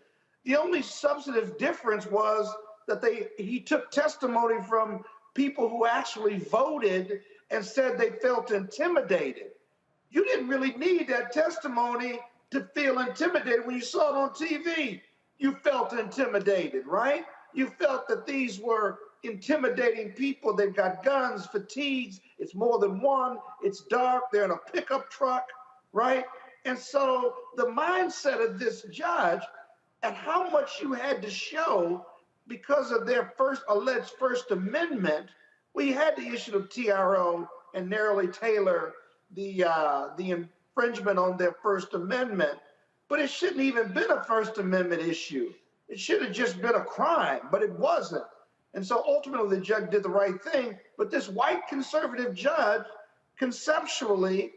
The only substantive difference was that he took testimony from people who actually voted and said they felt intimidated. You didn't really need that testimony to feel intimidated. When you saw it on TV, you felt intimidated, right? You felt that these were intimidating people. They've got guns, fatigues. It's more than one. It's dark. They're in a pickup truck, right? And so the mindset of this judge and how much you had to show because of their alleged First Amendment, we had the issue of TRO and narrowly tailor the infringement on their First Amendment, but it shouldn't even been a First Amendment issue. It should have just been a crime, but it wasn't. And so ultimately the judge did the right thing, but this white conservative judge conceptually,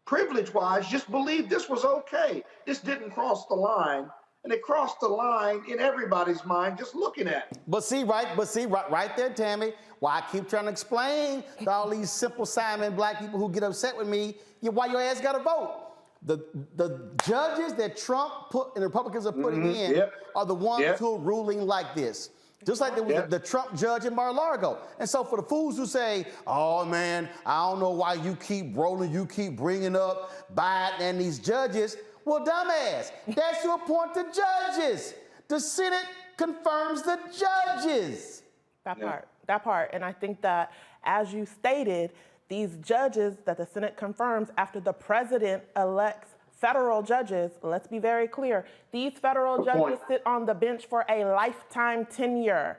privilege-wise, just believed this was okay. This didn't cross the line. And it crossed the line in everybody's mind just looking at it. But see, right there, Tammy, why I keep trying to explain to all these simple Simon black people who get upset with me, why your ass got to vote. The judges that Trump put and the Republicans are putting in are the ones who are ruling like this. Just like there was the Trump judge in Mar-a-Lago. And so for the fools who say, oh man, I don't know why you keep rolling, you keep bringing up Biden and these judges. Well, dumbass, that's your point to judges. The Senate confirms the judges. That part. And I think that, as you stated, these judges that the Senate confirms after the president elects federal judges, let's be very clear, these federal judges sit on the bench for a lifetime tenure.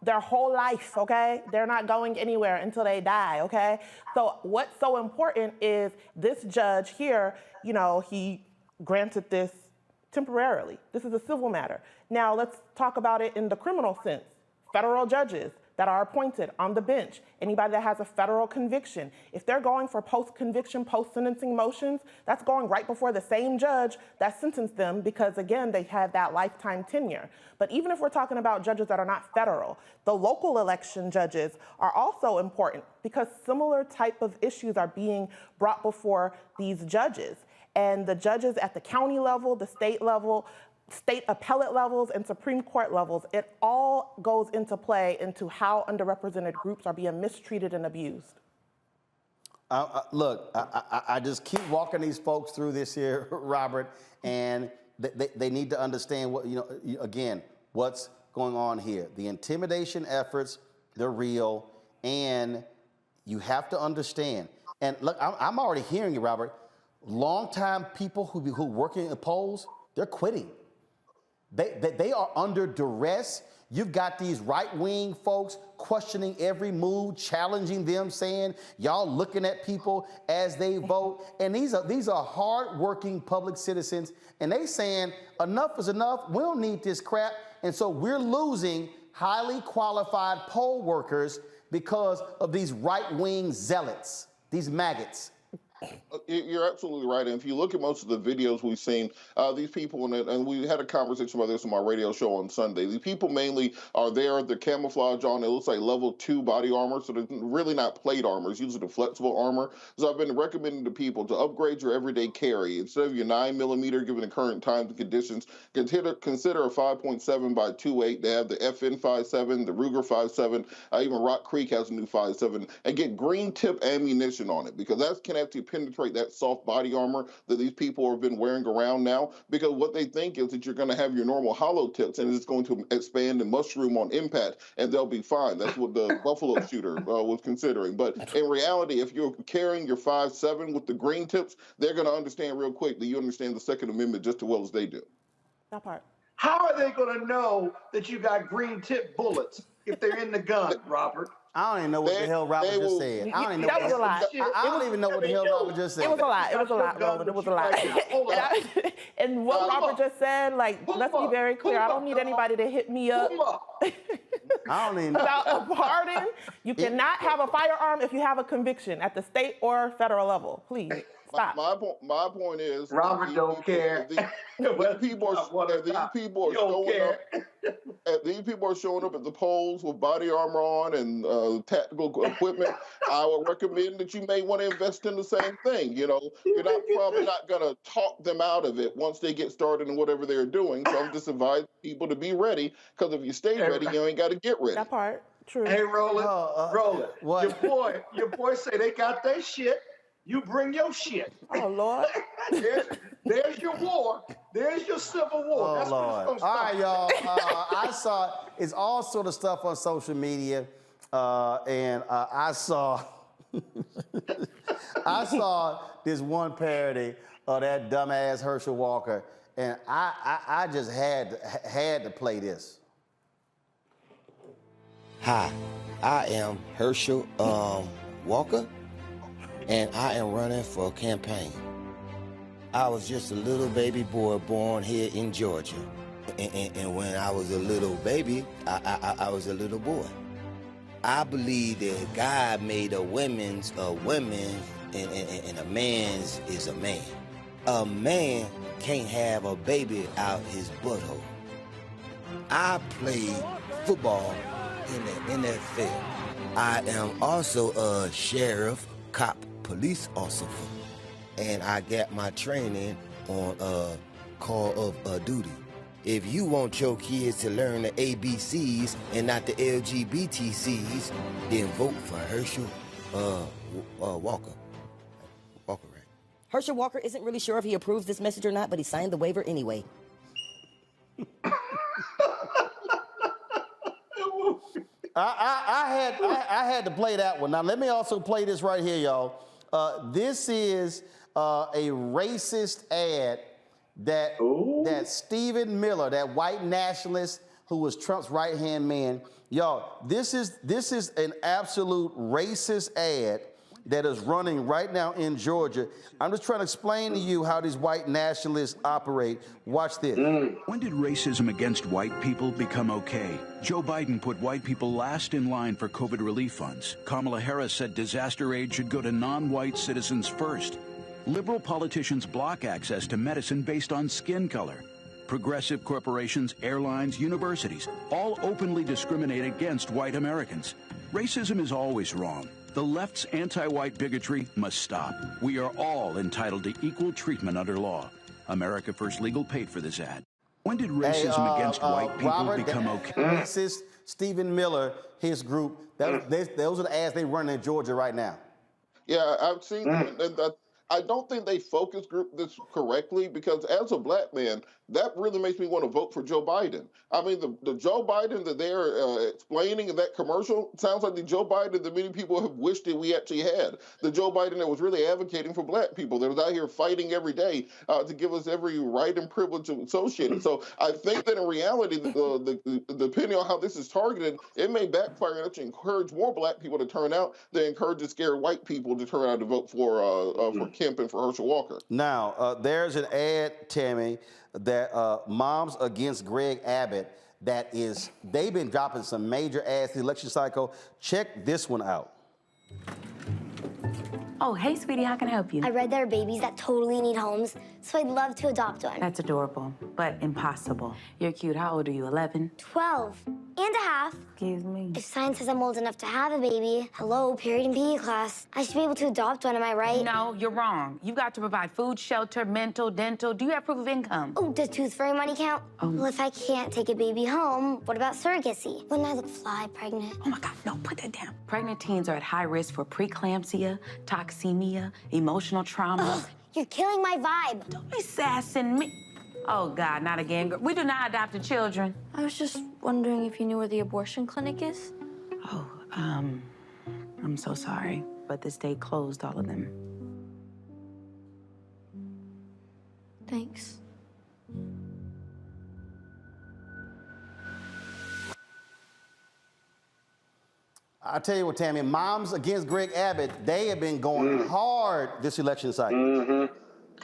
Their whole life, okay? They're not going anywhere until they die, okay? So what's so important is this judge here, he granted this temporarily. This is a civil matter. Now let's talk about it in the criminal sense. Federal judges that are appointed on the bench, anybody that has a federal conviction, if they're going for post-conviction, post-sentencing motions, that's going right before the same judge that sentenced them because, again, they had that lifetime tenure. But even if we're talking about judges that are not federal, the local election judges are also important because similar type of issues are being brought before these judges. And the judges at the county level, the state level, state appellate levels, and Supreme Court levels, it all goes into play into how underrepresented groups are being mistreated and abused. Look, I just keep walking these folks through this here, Robert, and they need to understand what, again, what's going on here. The intimidation efforts, they're real, and you have to understand. And look, I'm already hearing you, Robert. Longtime people who working in the polls, they're quitting. They are under duress. You've got these right-wing folks questioning every move, challenging them, saying, y'all looking at people as they vote. And these are hard-working public citizens, and they saying, enough is enough. We don't need this crap. And so we're losing highly qualified poll workers because of these right-wing zealots, these maggots. You're absolutely right. And if you look at most of the videos we've seen, these people, and we had a conversation about this on my radio show on Sunday, these people mainly are there, the camouflage on, it looks like level 2 body armor, so they're really not plate armor, it's usually the flexible armor. So I've been recommending to people to upgrade your everyday carry. Instead of your 9mm, given the current times and conditions, consider a 5.7 by 2.8. They have the FN 5.7, the Ruger 5.7, even Rock Creek has a new 5.7, and get green tip ammunition on it, because that can actually penetrate that soft body armor that these people have been wearing around now, because what they think is that you're going to have your normal hollow tips and it's going to expand and mushroom on impact and they'll be fine. That's what the Buffalo shooter was considering. But in reality, if you're carrying your 5.7 with the green tips, they're going to understand real quick that you understand the Second Amendment just as well as they do. That part. How are they going to know that you got green tip bullets if they're in the gun, Robert? I don't even know what the hell Robert just said. I don't even know. That was a lot. I don't even know what the hell Robert just said. It was a lot. It was a lot, Roland. It was a lot. And what Robert just said, let's be very clear. I don't need anybody to hit me up. I don't even know. About a pardon. You cannot have a firearm if you have a conviction at the state or federal level. Please. Stop. My point is, Robert don't care. These people are showing up at the polls with body armor on and tactical equipment. I would recommend that you may want to invest in the same thing. You're probably not going to talk them out of it once they get started in whatever they're doing. So I'm just advising people to be ready, because if you stay ready, you ain't got to get ready. That part, true. Hey, Roland, what? Your boy say they got their shit. You bring your shit. Oh, Lord. There's your war. There's your civil war. Oh, That's Lord. what All it's gonna right, y'all. I saw it's all sort of stuff on social media, and I saw I saw this one parody of that dumbass Herschel Walker, and I just had to play this. Hi, I am Herschel Walker, and I am running for campaign. I was just a little baby boy born here in Georgia. And when I was a little baby, I was a little boy. I believe that God made a women's a woman and a man's is a man. A man can't have a baby out his butthole. I played football in the NFL. I am also a sheriff, cop, police officer. And I got my training on Call of Duty. If you want your kids to learn the ABCs and not the LGBTCs, then vote for Herschel Walker. Walker, right? Herschel Walker isn't really sure if he approves this message or not, but he signed the waiver anyway. I had to play that one. Now let me also play this right here, y'all. This is a racist ad that Stephen Miller, that white nationalist who was Trump's right-hand man. Y'all, this is an absolute racist ad that is running right now in Georgia. I'm just trying to explain to you how these white nationalists operate. Watch this. When did racism against white people become okay? Joe Biden put white people last in line for COVID relief funds. Kamala Harris said disaster aid should go to non-white citizens first. Liberal politicians block access to medicine based on skin color. Progressive corporations, airlines, universities all openly discriminate against white Americans. Racism is always wrong. The left's anti-white bigotry must stop. We are all entitled to equal treatment under law. America First Legal paid for this ad. When did racism against white people Robert, become okay? Racist Stephen Miller, his group, those are the ads they run in Georgia right now. Yeah, I've seen that. I don't think they focus group this correctly, because as a black man, that really makes me want to vote for Joe Biden. I mean, the Joe Biden that they're explaining in that commercial sounds like the Joe Biden that many people have wished that we actually had. The Joe Biden that was really advocating for black people, that was out here fighting every day to give us every right and privilege associated. So I think that in reality, depending on how this is targeted, it may backfire and actually encourage more black people to turn out than encourage the scared white people to turn out to vote for camping for Herschel Walker. Now, there's an ad, Tammy, that Moms Against Greg Abbott, they've been dropping some major ads the election cycle. Check this one out. Oh, hey, sweetie, how can I help you? I read there are babies that totally need homes, so I'd love to adopt one. That's adorable, but impossible. You're cute. How old are you, 11? 12 and a half. Excuse me. If science says I'm old enough to have a baby, hello, period in PE class, I should be able to adopt one, am I right? No, you're wrong. You've got to provide food, shelter, mental, dental. Do you have proof of income? Oh, does tooth fairy money count? Well, if I can't take a baby home, what about surrogacy? Wouldn't I look fly pregnant? Oh my God, no, put that down. Pregnant teens are at high risk for preeclampsia, toxemia, emotional trauma. Ugh, you're killing my vibe. Don't be sassing me. Oh God, not again. We do not adopt children. I was just wondering if you knew where the abortion clinic is. Oh, I'm so sorry, but the state closed all of them. Thanks. I tell you what, Tammy, Moms Against Greg Abbott, they have been going hard this election cycle.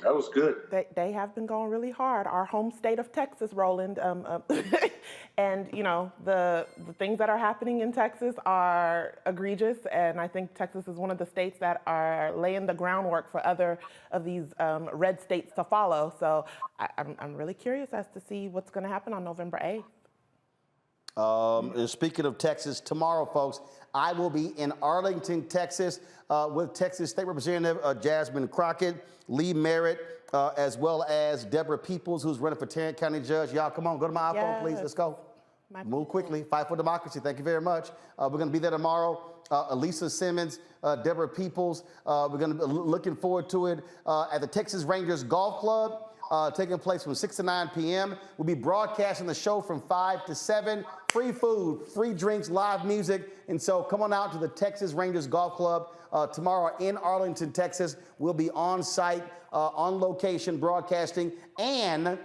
That was good. They have been going really hard. Our home state of Texas, Roland, and you know the things that are happening in Texas are egregious, and I think Texas is one of the states that are laying the groundwork for other of these red states to follow. So I'm really curious as to see what's going to happen on November 8th. And speaking of Texas, tomorrow, folks, I will be in Arlington, Texas, with Texas State Representative Jasmine Crockett, Lee Merritt, as well as Deborah Peoples, who's running for Tarrant County Judge. Y'all, come on, go to my iPhone, please. Let's go. Move quickly. Fight for democracy. Thank you very much. We're going to be there tomorrow. Elisa Simmons, Deborah Peoples. We're going to be looking forward to it at the Texas Rangers Golf Club. taking place from 6 to 9 p.m. We'll be broadcasting the show from 5 to 7. Free food, free drinks, live music. And so come on out to the Texas Rangers Golf Club tomorrow in Arlington, Texas. We'll be on site, on location broadcasting, and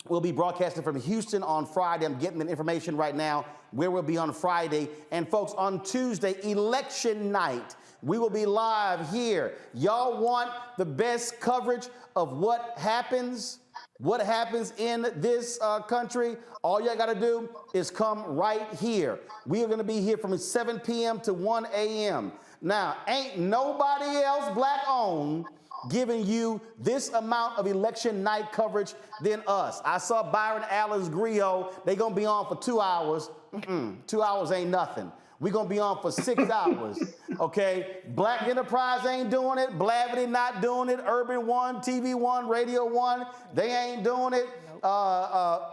we'll be broadcasting from Houston on Friday. I'm getting the information right now where we'll be on Friday. And folks, on Tuesday, election night, we will be live here. Y'all want the best coverage of what happens in this country? All y'all got to do is come right here. We are going to be here from 7 p.m. to 1 a.m. Now, ain't nobody else black-owned giving you this amount of election night coverage than us. I saw Byron Allen's Griot. They're going to be on for 2 hours. 2 hours ain't nothing. We're going to be on for 6 hours, okay? Black Enterprise ain't doing it. Blavity not doing it. Urban One, TV One, Radio One, they ain't doing it.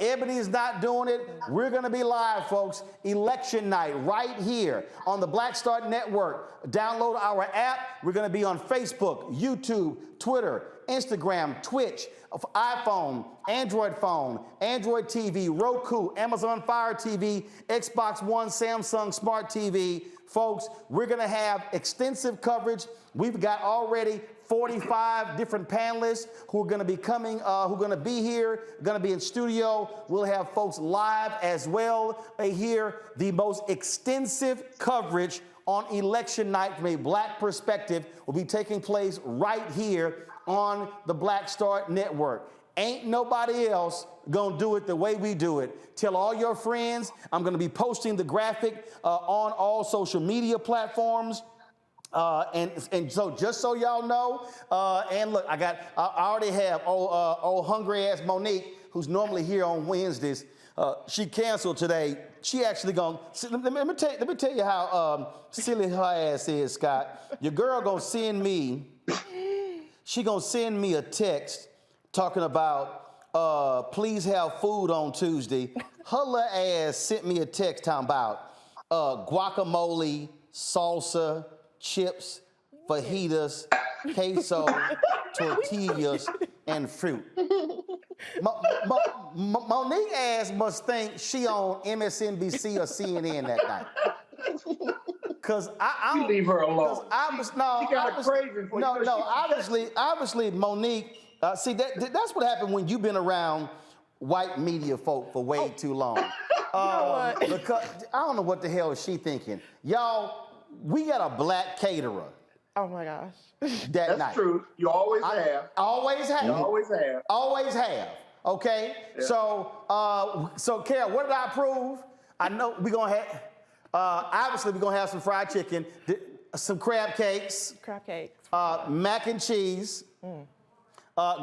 Ebony's not doing it. We're going to be live, folks. Election night right here on the Black Start Network. Download our app. We're going to be on Facebook, YouTube, Twitter, Instagram, Twitch, iPhone, Android phone, Android TV, Roku, Amazon Fire TV, Xbox One, Samsung Smart TV. Folks, we're going to have extensive coverage. We've got already 45 different panelists who are going to be coming, who are going to be here, going to be in studio. We'll have folks live as well. They hear the most extensive coverage on election night from a black perspective will be taking place right here on the Black Star Network. Ain't nobody else gonna do it the way we do it. Tell all your friends. I'm gonna be posting the graphic on all social media platforms. And so just so y'all know, and look, I already have old hungry ass Monique, who's normally here on Wednesdays. She canceled today. She actually gonna, let me tell you how silly her ass is, Scott. Your girl gonna send me, she gonna send me a text talking about, please have food on Tuesday. Her little ass sent me a text talking about guacamole, salsa, chips, fajitas, queso, tortillas, and fruit. Monique ass must think she on MSNBC or CNN that night. Cause I don't leave her alone. She got a craving for you. Obviously, Monique. See, that's what happened when you've been around white media folk for way too long. Because I don't know what the hell is she thinking. Y'all, we got a black caterer. Oh my gosh. That's night. True. You always have. Always have. You always have. Always have. Okay. Yeah. So Carol, what did I prove? I know we're gonna have. Obviously, we're gonna have some fried chicken, some crab cakes. Mac and cheese.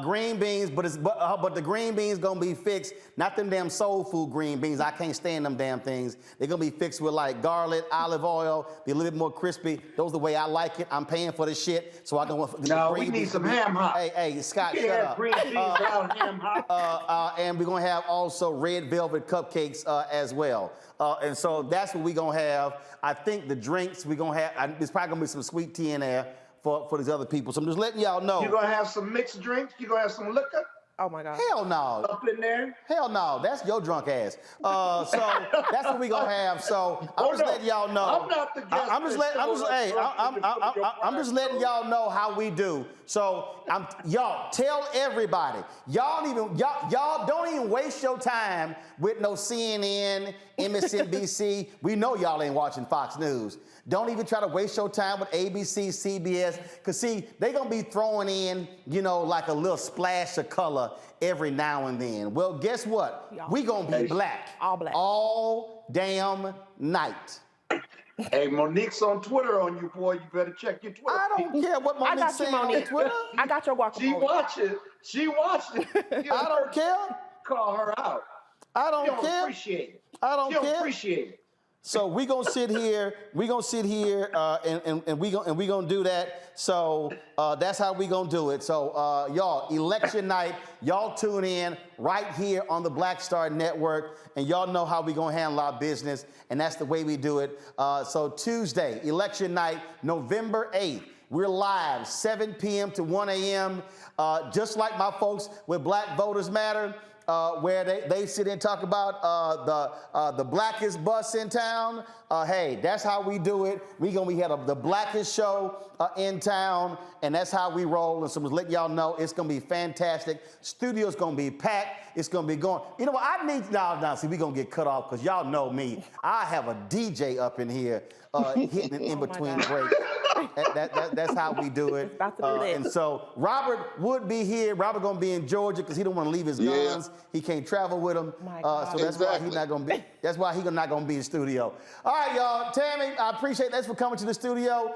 Green beans, but the green beans gonna be fixed, not them damn soul food green beans. I can't stand them damn things. They're gonna be fixed with like garlic, olive oil, be a little bit more crispy. Those are the way I like it. I'm paying for the shit, so I don't want. No, we need some ham hock. Hey, Scott, shut up. Green beans without ham hock. And we're gonna have also red velvet cupcakes as well. And so that's what we're gonna have. I think the drinks we're gonna have. There's probably gonna be some sweet tea in there for these other people. So I'm just letting y'all know. You're going to have some mixed drinks? You're going to have some liquor? Oh, my God. Hell no. Up in there? Hell no. That's your drunk ass. So that's what we going to have. So I'm just letting y'all know. I'm not the guest. I'm just letting y'all know how we do. So y'all tell everybody. Y'all don't even waste your time with no CNN, MSNBC. We know y'all ain't watching Fox News. Don't even try to waste your time with ABC, CBS, because see, they gonna be throwing in, like a little splash of color every now and then. Well, guess what? We gonna be black. All black. All damn night. Hey, Monique's on Twitter on you, boy. You better check your Twitter. I don't care what Monique's saying on Twitter. I got your guacamole. She watched it. I don't care. Call her out. I don't care. She don't appreciate it. I don't care. She don't appreciate it. So we gonna sit here, and we gonna do that. So that's how we gonna do it. So y'all, election night, y'all tune in right here on the Black Star Network, and y'all know how we gonna handle our business, and that's the way we do it. So Tuesday, election night, November 8th. We're live 7 p.m. to 1 a.m. Just like my folks with Black Voters Matter, where they sit and talk about the blackest bus in town. Hey, that's how we do it. We had the blackest show in town, and that's how we roll. And so I'm just letting y'all know it's gonna be fantastic. Studio's gonna be packed. It's gonna be going. You know what? I need now. See, we gonna get cut off because y'all know me. I have a DJ up in here hitting it in between breaks. That's how we do it. And so Robert would be here. Robert gonna be in Georgia because he don't want to leave his guns. He can't travel with them. So that's why he's not gonna be. That's why he's not gonna be in studio. All right, y'all. Tammy, I appreciate that for coming to the studio.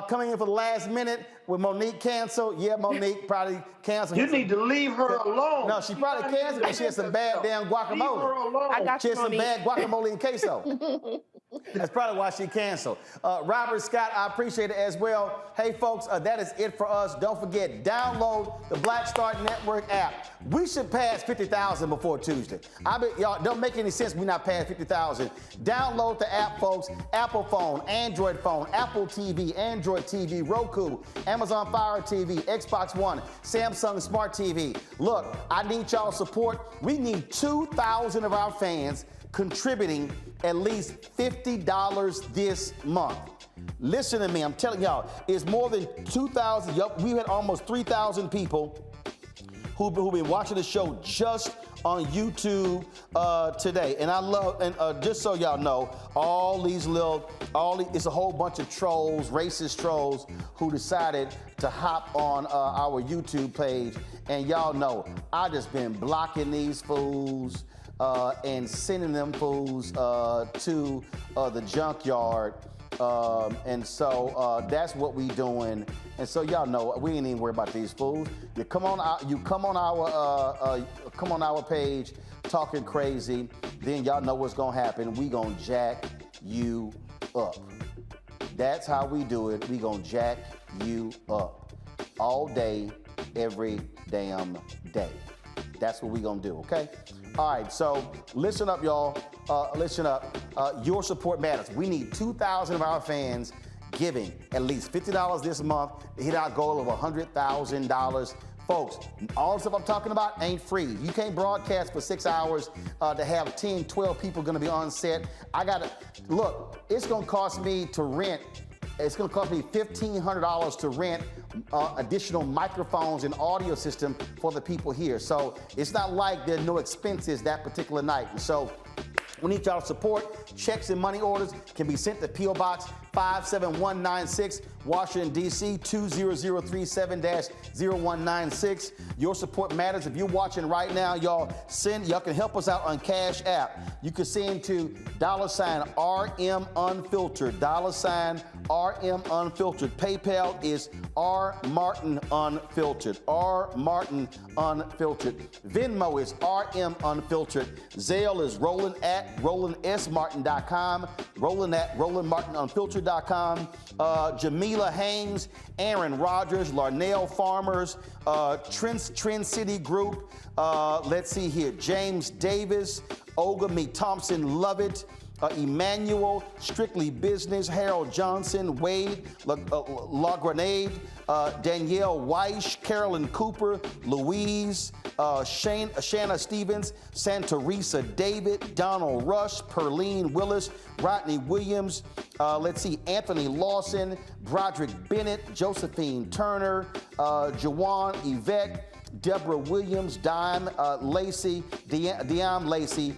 Coming in for the last minute with Monique canceled. Yeah, Monique probably canceled. You need to leave her alone. No, she probably canceled because she had some bad damn guacamole. Leave her alone. I got She you, had some Monique. bad guacamole and queso. That's probably why she canceled. Robert Scott, I appreciate it as well. Hey, folks, that is it for us. Don't forget, download the Black Star Network app. We should pass 50,000 before Tuesday. Y'all, don't make any sense we not past 50,000. Download the app, folks. Apple phone, Android phone, Apple TV, Android TV, Roku, Amazon Fire TV, Xbox One, Samsung Smart TV. Look, I need y'all support. We need 2,000 of our fans contributing at least $50 this month. Listen to me, I'm telling y'all, it's more than 2,000. We had almost 3,000 people who've been watching the show just on YouTube today. And I love, and just so y'all know, it's a whole bunch of trolls, racist trolls, who decided to hop on our YouTube page. And y'all know, I just been blocking these fools and sending them fools to the junkyard. And so that's what we doing. And so y'all know we ain't even worried about these fools. You come on our page talking crazy, then y'all know what's gonna happen. We gonna jack you up. That's how we do it. We gonna jack you up all day, every damn day. That's what we gonna do, okay? All right, so listen up, y'all. Listen up. Your support matters. We need 2,000 of our fans giving at least $50 this month to hit our goal of $100,000. Folks, all the stuff I'm talking about ain't free. You can't broadcast for 6 hours to have 10, 12 people gonna be on set. Look, it's gonna cost me to rent. It's gonna cost me $1,500 to rent additional microphones and audio system for the people here. So it's not like there's no expenses that particular night. And so we need y'all support. Checks and money orders can be sent to P.O. Box 57196, Washington, D.C. 20037-0196. Your support matters. If you're watching right now, y'all can help us out on Cash App. You can send to $RM Unfiltered, $RM Unfiltered. PayPal is R Martin Unfiltered, R Martin Unfiltered. Venmo is RM Unfiltered. Zelle is RolandSMartin.com, RolandMartinUnfiltered.com. Jamila Haynes, Aaron Rogers, Larnell Farmers, Trend City Group. Let's see here. James Davis, Olga Me Thompson Lovett, Emmanuel, Strictly Business, Harold Johnson, Wade La Grenade, Danielle Weish, Carolyn Cooper, Louise, Shanna Stevens, Santeresa David, Donald Rush, Perlene Willis, Rodney Williams, let's see, Anthony Lawson, Broderick Bennett, Josephine Turner, Jawan Yvette, Deborah Williams, Dime Lacey, Diam Lacey.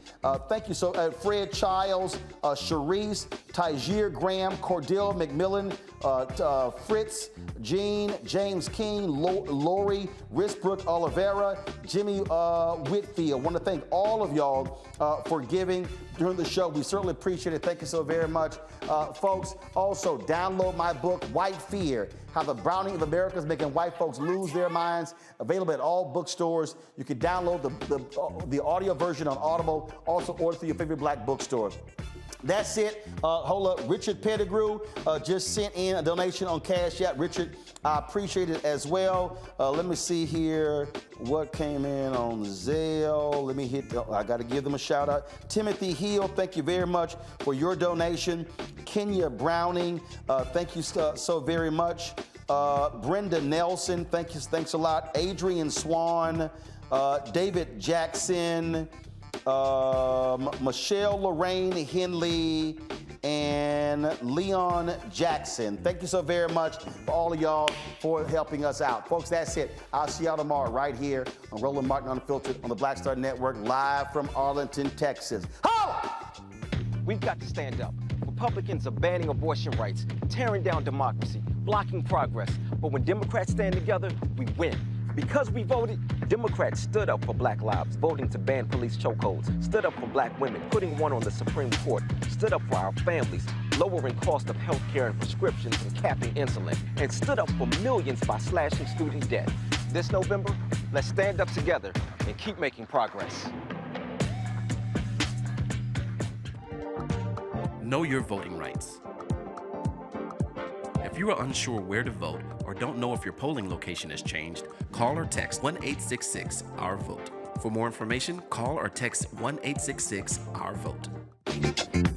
Thank you so Fred Childs, Sharice, Tygeer Graham, Cordell McMillan, Fritz, Jean, James King, Lori, Risbrook Oliveira, Jimmy Whitfield. I want to thank all of y'all for giving during the show. We certainly appreciate it. Thank you so very much. Folks, also download my book, White Fear, How the Browning of America is Making White Folks Lose Their Minds. Available at all bookstores. You can download the audio version on Audible. Also order through your favorite black bookstore. That's it. Hold up. Richard Pettigrew just sent in a donation on Cash App. Richard, I appreciate it as well. Let me see here what came in on Zelle. Let me I got to give them a shout out. Timothy Hill, thank you very much for your donation. Kenya Browning, thank you so very much. Brenda Nelson, thanks a lot. Adrian Swan, David Jackson, Michelle Lorraine Henley, and Leon Jackson. Thank you so very much for all of y'all for helping us out. Folks, that's it. I'll see y'all tomorrow right here on Roland Martin Unfiltered on the Black Star Network, live from Arlington, Texas. Holla! We've got to stand up. Republicans are banning abortion rights, tearing down democracy, blocking progress. But when Democrats stand together, we win. Because we voted, Democrats stood up for Black lives, voting to ban police chokeholds, stood up for Black women, putting one on the Supreme Court, stood up for our families, lowering cost of health care and prescriptions and capping insulin, and stood up for millions by slashing student debt. This November, let's stand up together and keep making progress. Know your voting rights. If you are unsure where to vote or don't know if your polling location has changed, call or text 1-866-OUR-VOTE. For more information, call or text 1-866-OUR-VOTE.